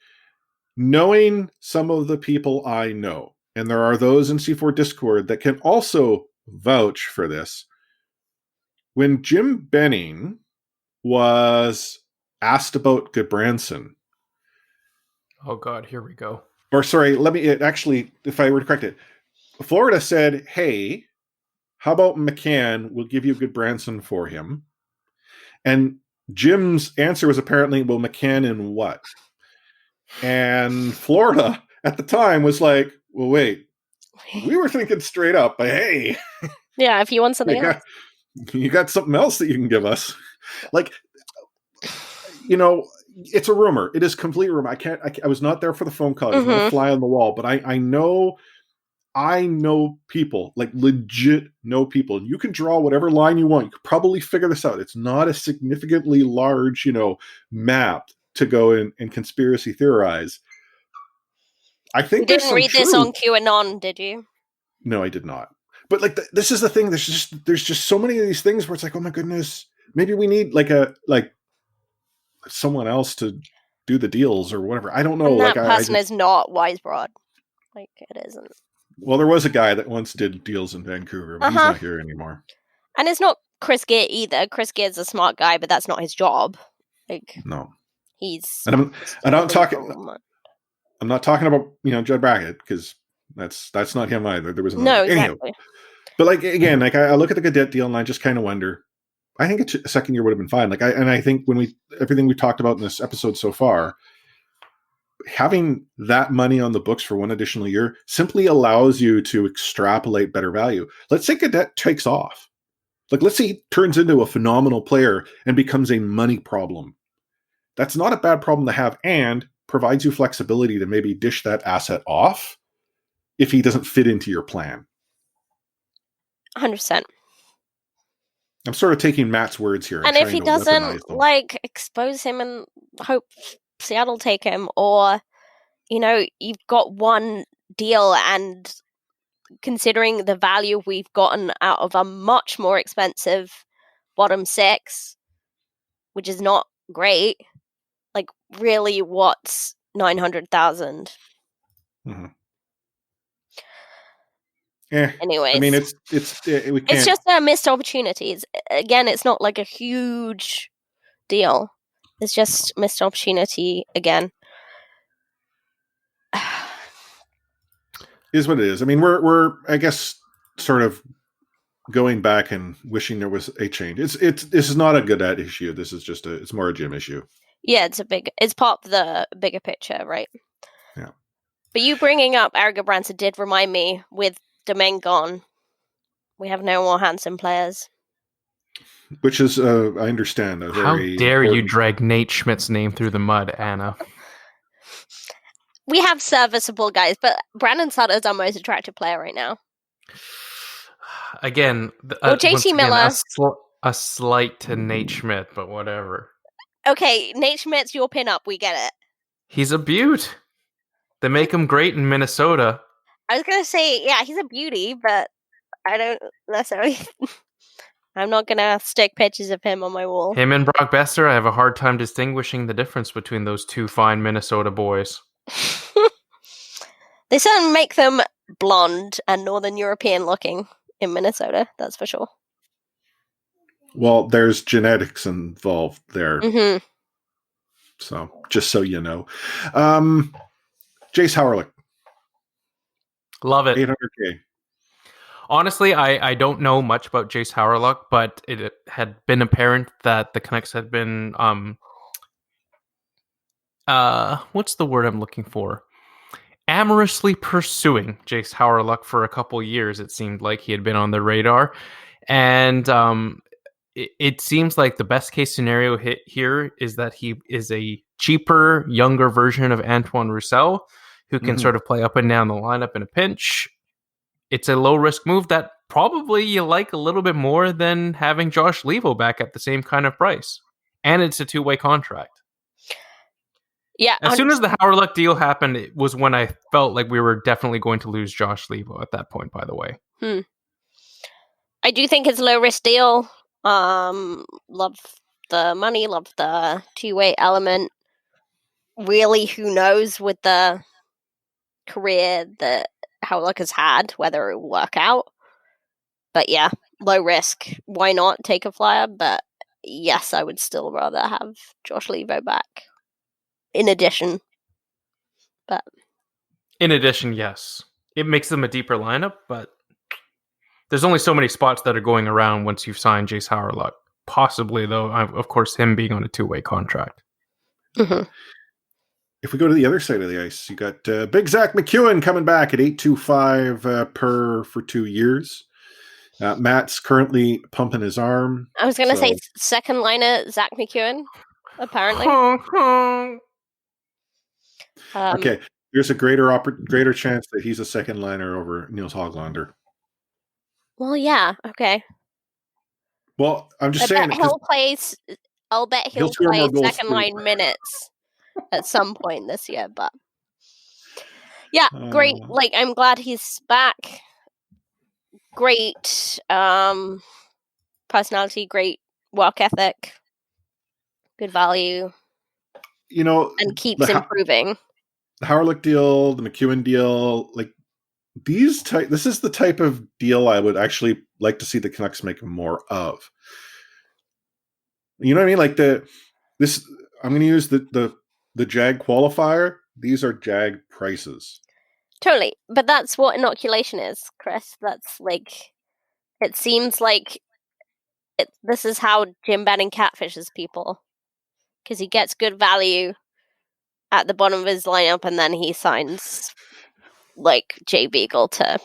knowing some of the people I know, and there are those in C4 Discord that can also vouch for this, when Jim Benning was asked about Goodbranson. Oh God, here we go. Or sorry, if I were to correct it, Florida said, "Hey, how about McCann? We'll give you Goodbranson for him." And Jim's answer was apparently, "Well, McCann in what?" And Florida at the time was like, "Well, wait, we were thinking straight up, but hey, yeah, if you want something else, you got something else that you can give us." Like, it's a rumor. It is complete rumor. I was not there for the phone call. I was not a fly on the wall, but I know people, like legit know people. You can draw whatever line you want. You could probably figure this out. It's not a significantly large, map to go in and conspiracy theorize. I think you didn't read this on QAnon, did you? No, I did not. But like, this is the thing. There's just so many of these things where it's like, oh my goodness, maybe we need like someone else to do the deals or whatever. I don't know. And that person is not Wisebroad. Like, it isn't. Well, there was a guy that once did deals in Vancouver, but he's not here anymore. And it's not Chris Gear either. Chris Gear's a smart guy, but that's not his job. Like, no, he's. And I'm not talking about Judd Brackett, because that's not him either. There was no exactly. But like, again, like I look at the Gaudette deal and I just kind of wonder. I think a second year would have been fine. Like I think everything we talked about in this episode so far, having that money on the books for one additional year simply allows you to extrapolate better value. Let's say Gaudette takes off. Like, let's say he turns into a phenomenal player and becomes a money problem. That's not a bad problem to have, and provides you flexibility to maybe dish that asset off if he doesn't fit into your plan. 100%. I'm sort of taking Matt's words here. And if he doesn't, expose him and hope Seattle take him, or, you've got one deal, and considering the value we've gotten out of a much more expensive bottom six, which is not great, like, really, what's 900,000? Mm-hmm. Yeah. Anyways, I mean, it's just a missed opportunity. Again, it's not like a huge deal. It's just missed opportunity again. Is what it is. I mean, we're I guess sort of going back and wishing there was a change. This is not a Gaudette issue. This is just it's more a Jim issue. Yeah, it's part of the bigger picture, right? Yeah. But you bringing up Eric Branson did remind me, with Domingue gone, we have no more Hansen players. Which is, I understand. How dare you drag Nate Schmidt's name through the mud, Anna? We have serviceable guys, but Brandon Sutter's our most attractive player right now. Again, JT Miller. A slight to Nate Schmidt, but whatever. Okay, Nate Schmidt's your pinup. We get it. He's a beaut. They make him great in Minnesota. I was going to say, yeah, he's a beauty, but I don't necessarily... I'm not going to stick pictures of him on my wall. Him and Brock Besser, I have a hard time distinguishing the difference between those two fine Minnesota boys. They certainly make them blonde and Northern European looking in Minnesota, that's for sure. Well, there's genetics involved there. Mm-hmm. So, just so you know. Jayce Hawryluk. Love it. 800K. Honestly, I don't know much about Jayce Hawryluk, but it had been apparent that the Canucks had been what's the word I'm looking for? Amorously pursuing Jayce Hawryluk for a couple years. It seemed like he had been on the radar, and it seems like the best case scenario here is that he is a cheaper, younger version of Antoine Roussel, who can sort of play up and down the lineup in a pinch. It's a low-risk move that probably you like a little bit more than having Josh Leivo back at the same kind of price. And it's a two-way contract. Yeah. As soon as the Hawryluk deal happened, it was when I felt like we were definitely going to lose Josh Leivo at that point, by the way. I do think it's a low-risk deal. Love the money, love the two-way element. Really, who knows with the career that Hawryluk has had, whether it will work out. But yeah, low risk. Why not take a flyer? But yes, I would still rather have Josh Leivo back. In addition, yes. It makes them a deeper lineup, but there's only so many spots that are going around once you've signed Jayce Hawryluk. Possibly, though, of course, him being on a two-way contract. Mm-hmm. If we go to the other side of the ice, you got big Zack MacEwen coming back at $825 per for 2 years. Matt's currently pumping his arm. I was going to say second liner Zack MacEwen. apparently. Okay, there's a greater chance that he's a second liner over Niels Höglander. Well, yeah, okay. Well, I'm just saying. I'll bet he'll play second line minutes at some point this year, but yeah, great. Like, I'm glad he's back. Great personality, great work ethic, good value. And keeps improving. The Hawryluk deal, the MacEwen deal, like this is the type of deal I would actually like to see the Canucks make more of. You know what I mean? Like I'm going to use the JAG qualifier. These are JAG prices. Totally. But that's what inoculation is, Chris. That's like, it seems like this is how Jim Benning catfishes people. Because he gets good value at the bottom of his lineup and then he signs like Jay Beagle to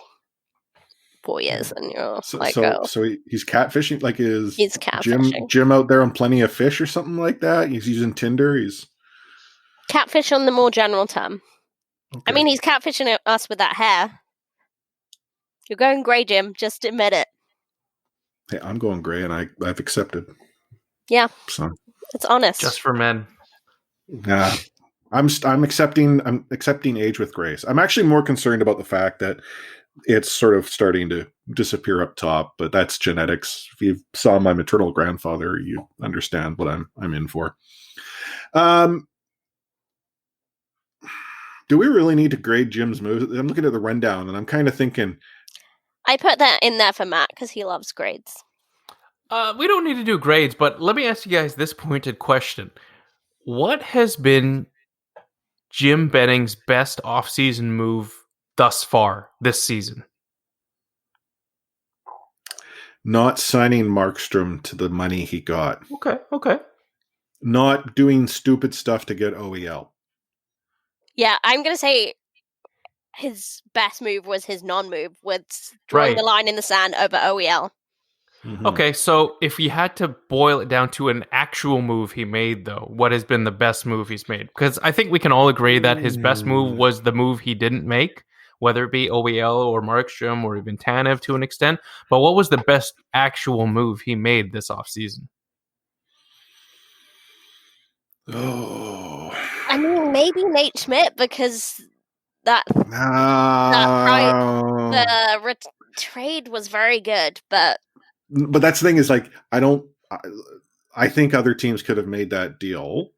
4 years and so he's catfishing, like he's catfishing. Jim out there on Plenty of Fish or something like that. He's using Tinder. He's catfish on the more general term. Okay. I mean, he's catfishing us with that hair. You're going grey, Jim. Just admit it. Hey, I'm going grey, and I've accepted. Yeah, so it's honest. Just for men. Yeah, I'm accepting age with grace. I'm actually more concerned about the fact that it's sort of starting to disappear up top, but that's genetics. If you saw my maternal grandfather, you understand what I'm in for. Do we really need to grade Jim's moves? I'm looking at the rundown, and I'm kind of thinking. I put that in there for Matt because he loves grades. We don't need to do grades, but let me ask you guys this pointed question. What has been Jim Benning's best offseason move thus far this season? Not signing Markstrom to the money he got. Okay. Not doing stupid stuff to get OEL. Yeah, I'm going to say his best move was his non-move with drawing the line in the sand over OEL. Mm-hmm. Okay, so if you had to boil it down to an actual move he made, though, what has been the best move he's made? Because I think we can all agree that his best move was the move he didn't make, whether it be OEL or Markstrom or even Tanev to an extent. But what was the best actual move he made this offseason? Oh, I mean, maybe Nate Schmidt, because the trade was very good, but that's the thing is, like, I think other teams could have made that deal,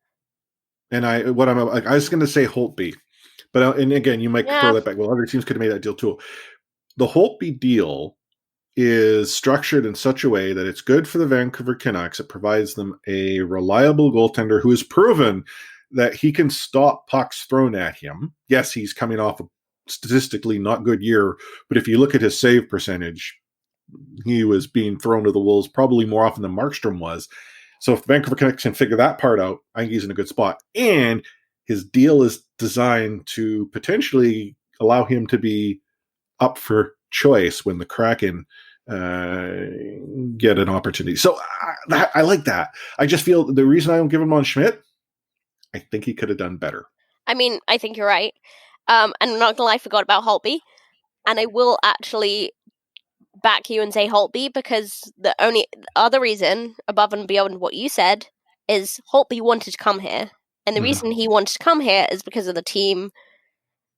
and I was going to say Holtby, but and again, you might throw that back. Well, other teams could have made that deal too. The Holtby deal is structured in such a way that it's good for the Vancouver Canucks. It provides them a reliable goaltender who has proven that he can stop pucks thrown at him. Yes, he's coming off a statistically not good year, but if you look at his save percentage, he was being thrown to the wolves probably more often than Markstrom was. So if the Vancouver Canucks can figure that part out, I think he's in a good spot. And his deal is designed to potentially allow him to be up for choice when the Kraken get an opportunity. So I like that. I just feel the reason I don't give him on Schmidt, I think he could have done better. I mean, I think you're right. And I'm not going to lie, I forgot about Holtby. And I will actually back you and say Holtby, because the only other reason, above and beyond what you said, is Holtby wanted to come here. And the reason he wanted to come here is because of the team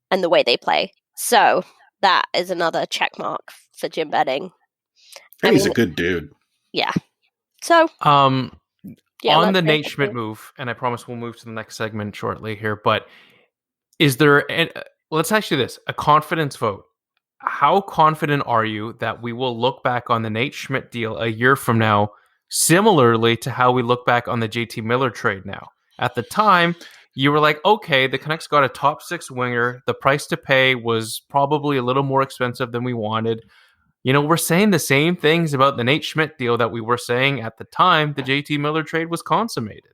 and the way they play. So that is another check mark for Jim Benning. He's a good dude. Yeah. So on the Nate Schmidt move, and I promise we'll move to the next segment shortly here, but is there let's ask you this, a confidence vote. How confident are you that we will look back on the Nate Schmidt deal a year from now similarly to how we look back on the JT Miller trade now? At the time, you were like, okay, the Canucks got a top 6 winger. The price to pay was probably a little more expensive than we wanted. You know, we're saying the same things about the Nate Schmidt deal that we were saying at the time the JT Miller trade was consummated.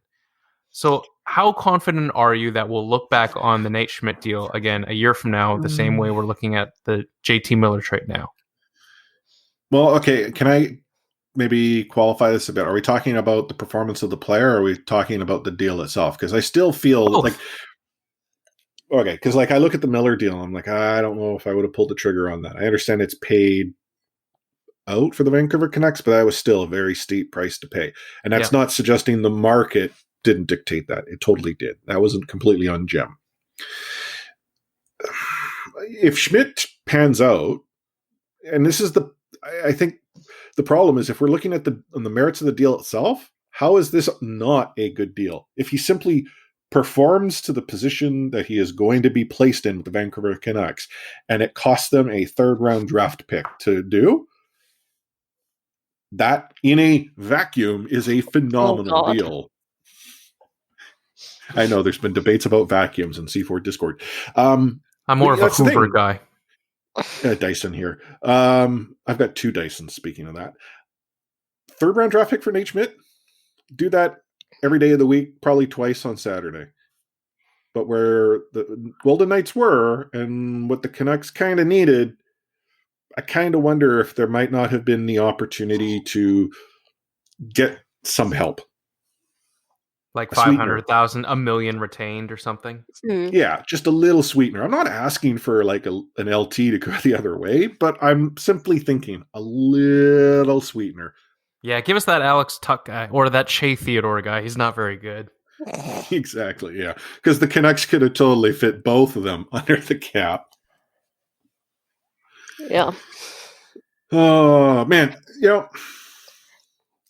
So how confident are you that we'll look back on the Nate Schmidt deal again a year from now the same way we're looking at the JT Miller trade now? Well, okay, can I maybe qualify this a bit. Are we talking about the performance of the player, or are we talking about the deal itself? Because I still feel like, okay, because like I look at the Miller deal, I'm like, I don't know if I would have pulled the trigger on that. I understand it's paid out for the Vancouver Canucks, but that was still a very steep price to pay. And that's not suggesting the market didn't dictate that. It totally did. That wasn't completely on Gem. If Schmidt pans out, and this is I think the problem is if we're looking at the merits of the deal itself, how is this not a good deal? If he simply performs to the position that he is going to be placed in with the Vancouver Canucks, and it costs them a 3rd-round draft pick to do, that in a vacuum is a phenomenal deal. I know there's been debates about vacuums in C4 Discord. I'm more of a Hoover guy. Dyson here. I've got 2 Dysons, speaking of that. 3rd-round draft pick for Nate Schmidt. Do that every day of the week, probably twice on Saturday. But where the Golden Knights were and what the Canucks kind of needed, I kind of wonder if there might not have been the opportunity to get some help. Like 500,000, $1 million retained or something. Yeah, just a little sweetener. I'm not asking for like an LT to go the other way, but I'm simply thinking a little sweetener. Yeah, give us that Alex Tuck guy or that Shea Theodore guy. He's not very good. Exactly, yeah. Because the Canucks could have totally fit both of them under the cap. Yeah. Oh, man.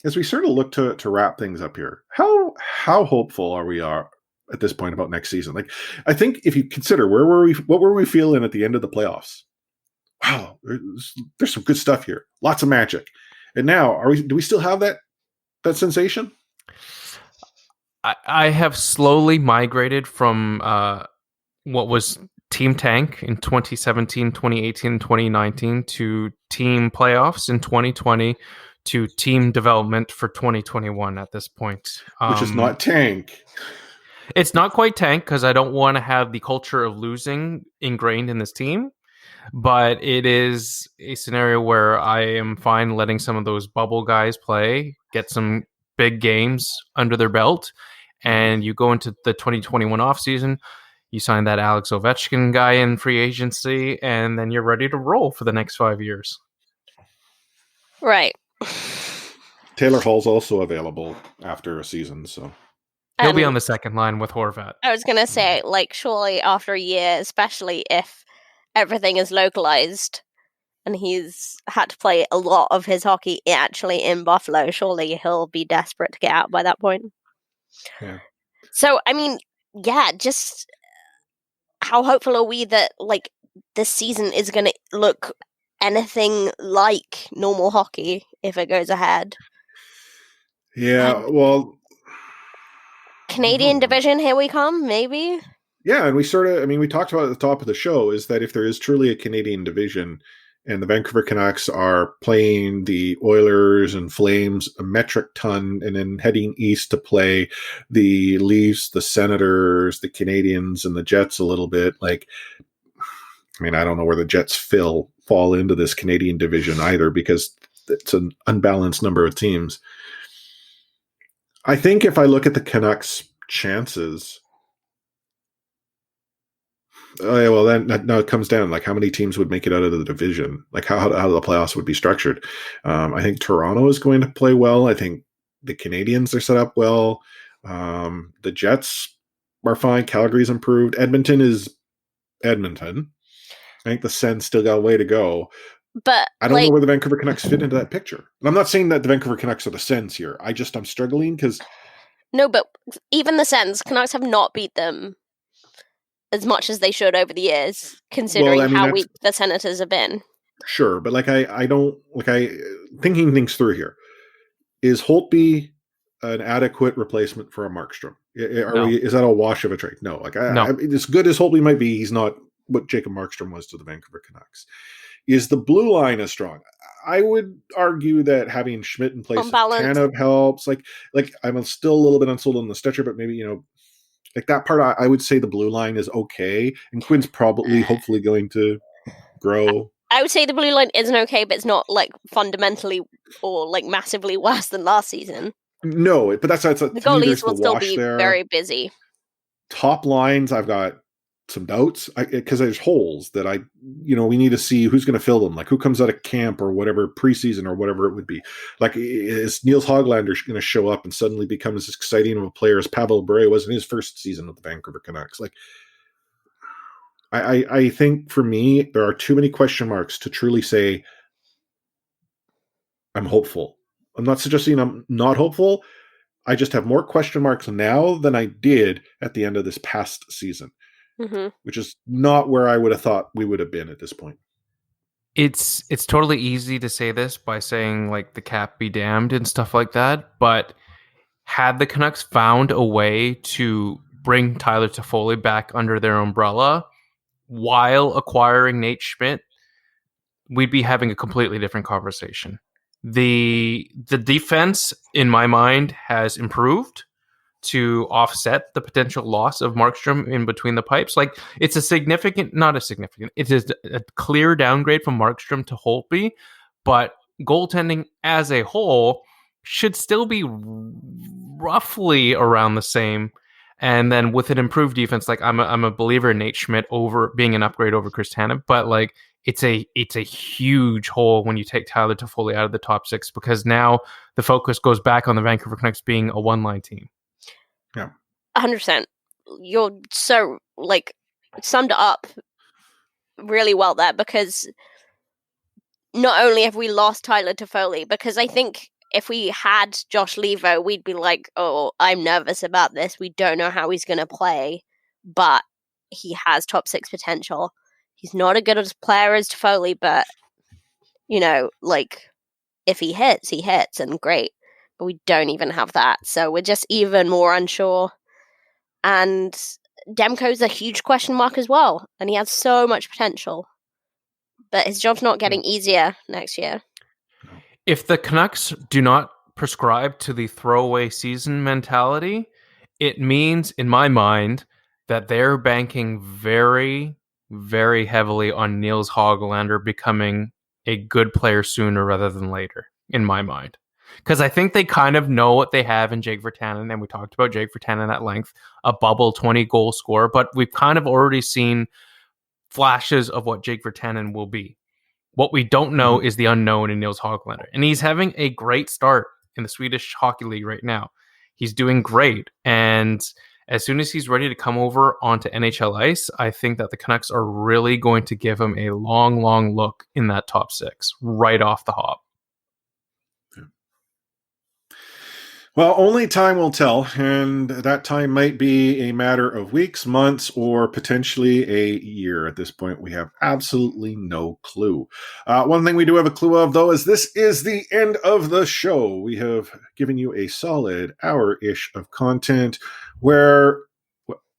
As we sort of look to wrap things up here, how hopeful are we at this point about next season? Like, I think if you consider what were we feeling at the end of the playoffs? Wow, there's some good stuff here. Lots of magic. And now, do we still have that sensation? I have slowly migrated from what was Team Tank in 2017, 2018, 2019 to Team Playoffs in 2020 to Team Development for 2021 at this point. Which is not Tank. It's not quite Tank because I don't want to have the culture of losing ingrained in this team. But it is a scenario where I am fine letting some of those bubble guys play, get some big games under their belt, and you go into the 2021 offseason, you sign that Alex Ovechkin guy in free agency, and then you're ready to roll for the next 5 years. Right. Taylor Hall's also available after a season, so he'll be on the second line with Horvat. I was going to say, like, surely after a year, especially if everything is localized and he's had to play a lot of his hockey actually in Buffalo, surely he'll be desperate to get out by that point. Yeah. So, I mean, yeah, just how hopeful are we that, like, this season is going to look anything like normal hockey if it goes ahead? Yeah, well... Canadian division, here we come, maybe? Yeah, and we talked about at the top of the show is that if there is truly a Canadian division and the Vancouver Canucks are playing the Oilers and Flames a metric ton and then heading east to play the Leafs, the Senators, the Canadians, and the Jets a little bit, like, I mean, I don't know where the Jets fall into this Canadian division either because it's an unbalanced number of teams. I think if I look at the Canucks' chances... Oh, yeah, well, then now it comes down like how many teams would make it out of the division, like how the playoffs would be structured. I think Toronto is going to play well. I think the Canadians are set up well. The Jets are fine. Calgary's improved. Edmonton is Edmonton. I think the Sens still got a way to go. But I don't know where the Vancouver Canucks fit into that picture. And I'm not saying that the Vancouver Canucks are the Sens here. I'm struggling because... No, but even the Sens, Canucks have not beat them as much as they should over the years, considering how weak the Senators have been. Sure, but like I don't thinking things through here. Is Holtby an adequate replacement for a Markstrom? Is that a wash of a trade? No. As good as Holtby might be, he's not what Jacob Markstrom was to the Vancouver Canucks. Is the blue line as strong? I would argue that having Schmidt in place kind of helps. Like I'm still a little bit unsold on the stretcher, but maybe like that part, I would say the blue line is okay, and Quinn's hopefully going to grow. I would say the blue line isn't okay, but it's not like fundamentally or like massively worse than last season. No, but that's The goalies will still be there. very busy. Top lines, I've got some doubts because there's holes that we need to see who's going to fill them. Like who comes out of camp or whatever preseason or whatever it would be. Like is Niels Hoglander going to show up and suddenly become as exciting of a player as Pavel Bure was in his first season with the Vancouver Canucks? Like I think for me, there are too many question marks to truly say I'm hopeful. I'm not suggesting I'm not hopeful. I just have more question marks now than I did at the end of this past season. Which is not where I would have thought we would have been at this point. It's totally easy to say this by saying like the cap be damned and stuff like that, but had the Canucks found a way to bring Tyler Toffoli back under their umbrella while acquiring Nate Schmidt, we'd be having a completely different conversation. The defense, in my mind, has improved to offset the potential loss of Markstrom in between the pipes. Like it's it is a clear downgrade from Markstrom to Holtby, but goaltending as a whole should still be roughly around the same. And then with an improved defense, like I'm a believer in Nate Schmidt over being an upgrade over Chris Tanev, but like it's a huge hole when you take Tyler Toffoli out of the top six, because now the focus goes back on the Vancouver Canucks being a one-line team. Yeah, 100%. You're so summed it up really well there, because not only have we lost Tyler Toffoli, because I think if we had Josh Leivo, we'd be like, oh, I'm nervous about this. We don't know how he's going to play, but he has top six potential. He's not as good a player as Toffoli, but if he hits and great. But we don't even have that. So we're just even more unsure. And Demko's a huge question mark as well. And he has so much potential. But his job's not getting easier next year. If the Canucks do not prescribe to the throwaway season mentality, it means, in my mind, that they're banking very, very heavily on Niels Hoglander becoming a good player sooner rather than later, in my mind. Because I think they kind of know what they have in Jake Virtanen, and we talked about Jake Virtanen at length, a bubble 20-goal scorer, but we've kind of already seen flashes of what Jake Virtanen will be. What we don't know is the unknown in Niels Hoglander, and he's having a great start in the Swedish Hockey League right now. He's doing great, and as soon as he's ready to come over onto NHL ice, I think that the Canucks are really going to give him a long, long look in that top six right off the hop. Well, only time will tell, and that time might be a matter of weeks, months, or potentially a year. At this point, we have absolutely no clue. One thing we do have a clue of, though, is this is the end of the show. We have given you a solid hour-ish of content where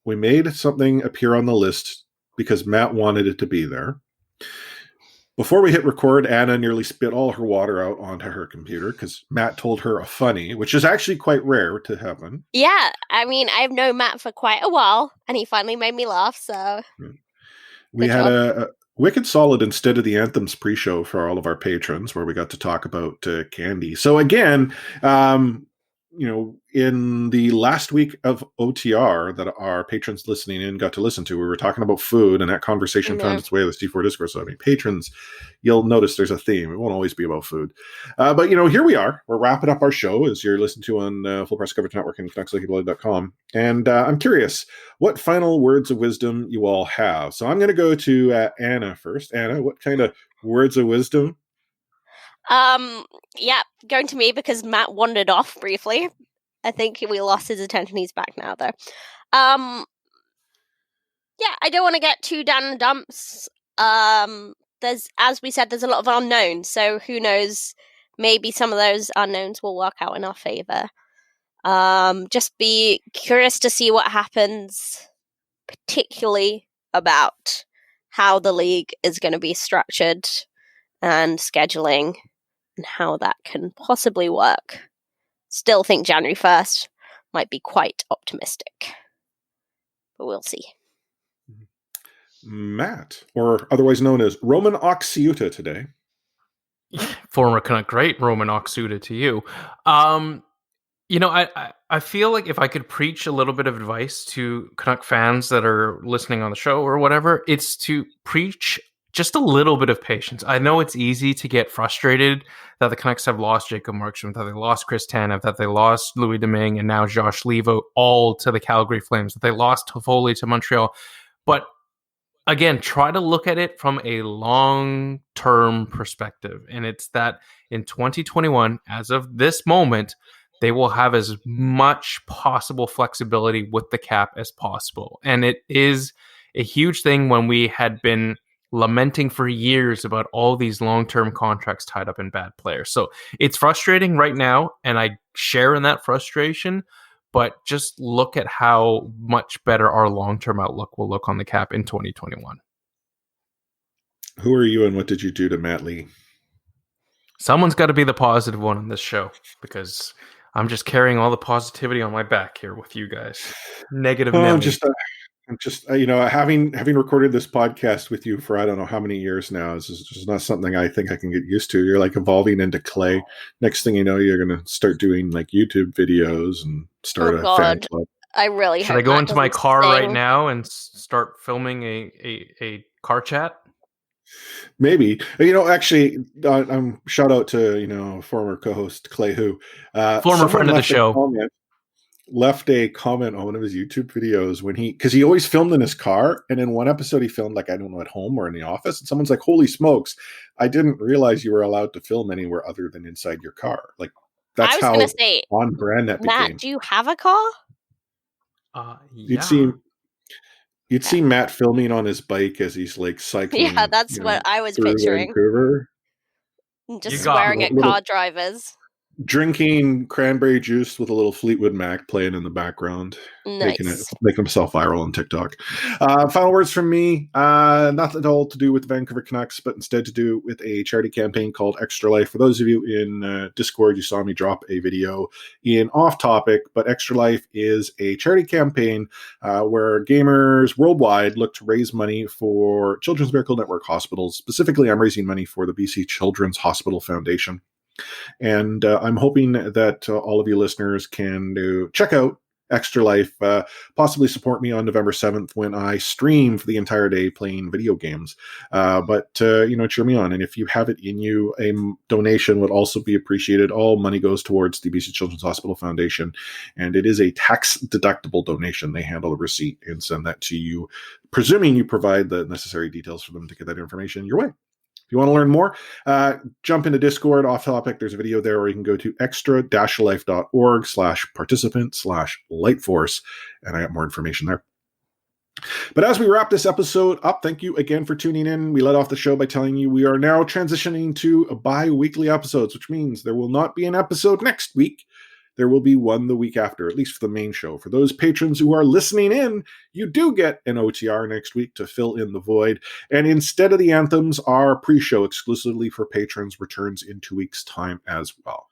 we made something appear on the list because Matt wanted it to be there. Before we hit record, Anna nearly spit all her water out onto her computer because Matt told her a funny, which is actually quite rare to happen. Yeah, I mean, I've known Matt for quite a while, and he finally made me laugh, so... We had a wicked solid Instead of the Anthems pre-show for all of our patrons, where we got to talk about candy. So again, in the last week of OTR that our patrons listening in got to listen to, we were talking about food, and that conversation found its way to the C4 Discord. So, patrons, you'll notice there's a theme. It won't always be about food. But, here we are. We're wrapping up our show, as you're listening to on Full Press Coverage Network and CanucksHockeyBlog.com. And I'm curious what final words of wisdom you all have. So I'm going to go to Anna first. Anna, what kind of words of wisdom? Yeah, going to me because Matt wandered off briefly. I think we lost his attention. He's back now, though. Yeah, I don't want to get too down in the dumps. As we said, there's a lot of unknowns, so who knows? Maybe some of those unknowns will work out in our favor. Just be curious to see what happens, particularly about how the league is going to be structured and scheduling, and how that can possibly work. Still think January 1st might be quite optimistic. But we'll see. Matt, or otherwise known as Roman Oxiuta today. Former Canuck great, Roman Oxiuta to you. I feel like if I could preach a little bit of advice to Canuck fans that are listening on the show or whatever, it's to preach just a little bit of patience. I know it's easy to get frustrated that the Canucks have lost Jacob Markstrom, that they lost Chris Tanev, that they lost Louis Domingue, and now Josh Leivo, all to the Calgary Flames, that they lost Toffoli to Montreal. But again, try to look at it from a long-term perspective. And it's that in 2021, as of this moment, they will have as much possible flexibility with the cap as possible. And it is a huge thing when we had been lamenting for years about all these long-term contracts tied up in bad players. So it's frustrating right now, and I share in that frustration, but just look at how much better our long-term outlook will look on the cap in 2021. Who are you and what did you do to Matt Lee? Someone's got to be the positive one on this show, because I'm just carrying all the positivity on my back here with you guys. Negative. I'm just having recorded this podcast with you for I don't know how many years now. This is just not something I think I can get used to. You're like evolving into clay. Next thing you know, you're going to start doing like YouTube videos and start a fan club. I really should I go into my car right now and start filming a car chat? Maybe. Actually, shout out to former co-host Clay Who, former friend of the show. Left a comment on one of his YouTube videos because he always filmed in his car, and in one episode he filmed like, I don't know, at home or in the office, and someone's like, holy smokes, I didn't realize you were allowed to film anywhere other than inside your car. Like, that's how on brand that became. Matt, do you have a car? Yeah. You'd see Matt filming on his bike as he's like cycling. Yeah, that's what I was picturing. Vancouver. Just swearing at car drivers. Drinking cranberry juice with a little Fleetwood Mac playing in the background, making himself viral on TikTok. Final words from me, nothing at all to do with the Vancouver Canucks, but instead to do with a charity campaign called Extra Life. For those of you in Discord, you saw me drop a video in Off Topic, but Extra Life is a charity campaign where gamers worldwide look to raise money for Children's Miracle Network hospitals. Specifically, I'm raising money for the BC Children's Hospital Foundation. And I'm hoping that all of you listeners can check out Extra Life, possibly support me on November 7th when I stream for the entire day playing video games. But cheer me on. And if you have it in you, a donation would also be appreciated. All money goes towards the BC Children's Hospital Foundation, and it is a tax-deductible donation. They handle the receipt and send that to you, presuming you provide the necessary details for them to get that information your way. If you want to learn more, jump into Discord, Off Topic. There's a video there, or you can go to extra-life.org/participant/lightforce, and I got more information there. But as we wrap this episode up, thank you again for tuning in. We let off the show by telling you we are now transitioning to bi-weekly episodes, which means there will not be an episode next week. There will be one the week after, at least for the main show. For those patrons who are listening in, you do get an OTR next week to fill in the void. And instead of the anthems, our pre-show exclusively for patrons returns in 2 weeks' time as well.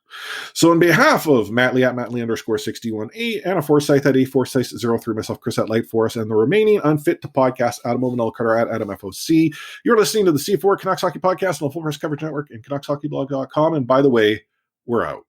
So on behalf of Matt Lee at MattLee_61A, Anna Forsyth at A Forsyth03, myself, Chris at Lightforce, and the remaining unfit to podcast, Adam Ovenel Carter at AdamFOC, you're listening to the C4 Canucks Hockey Podcast on the Full Press Coverage Network and CanucksHockeyBlog.com. And by the way, we're out.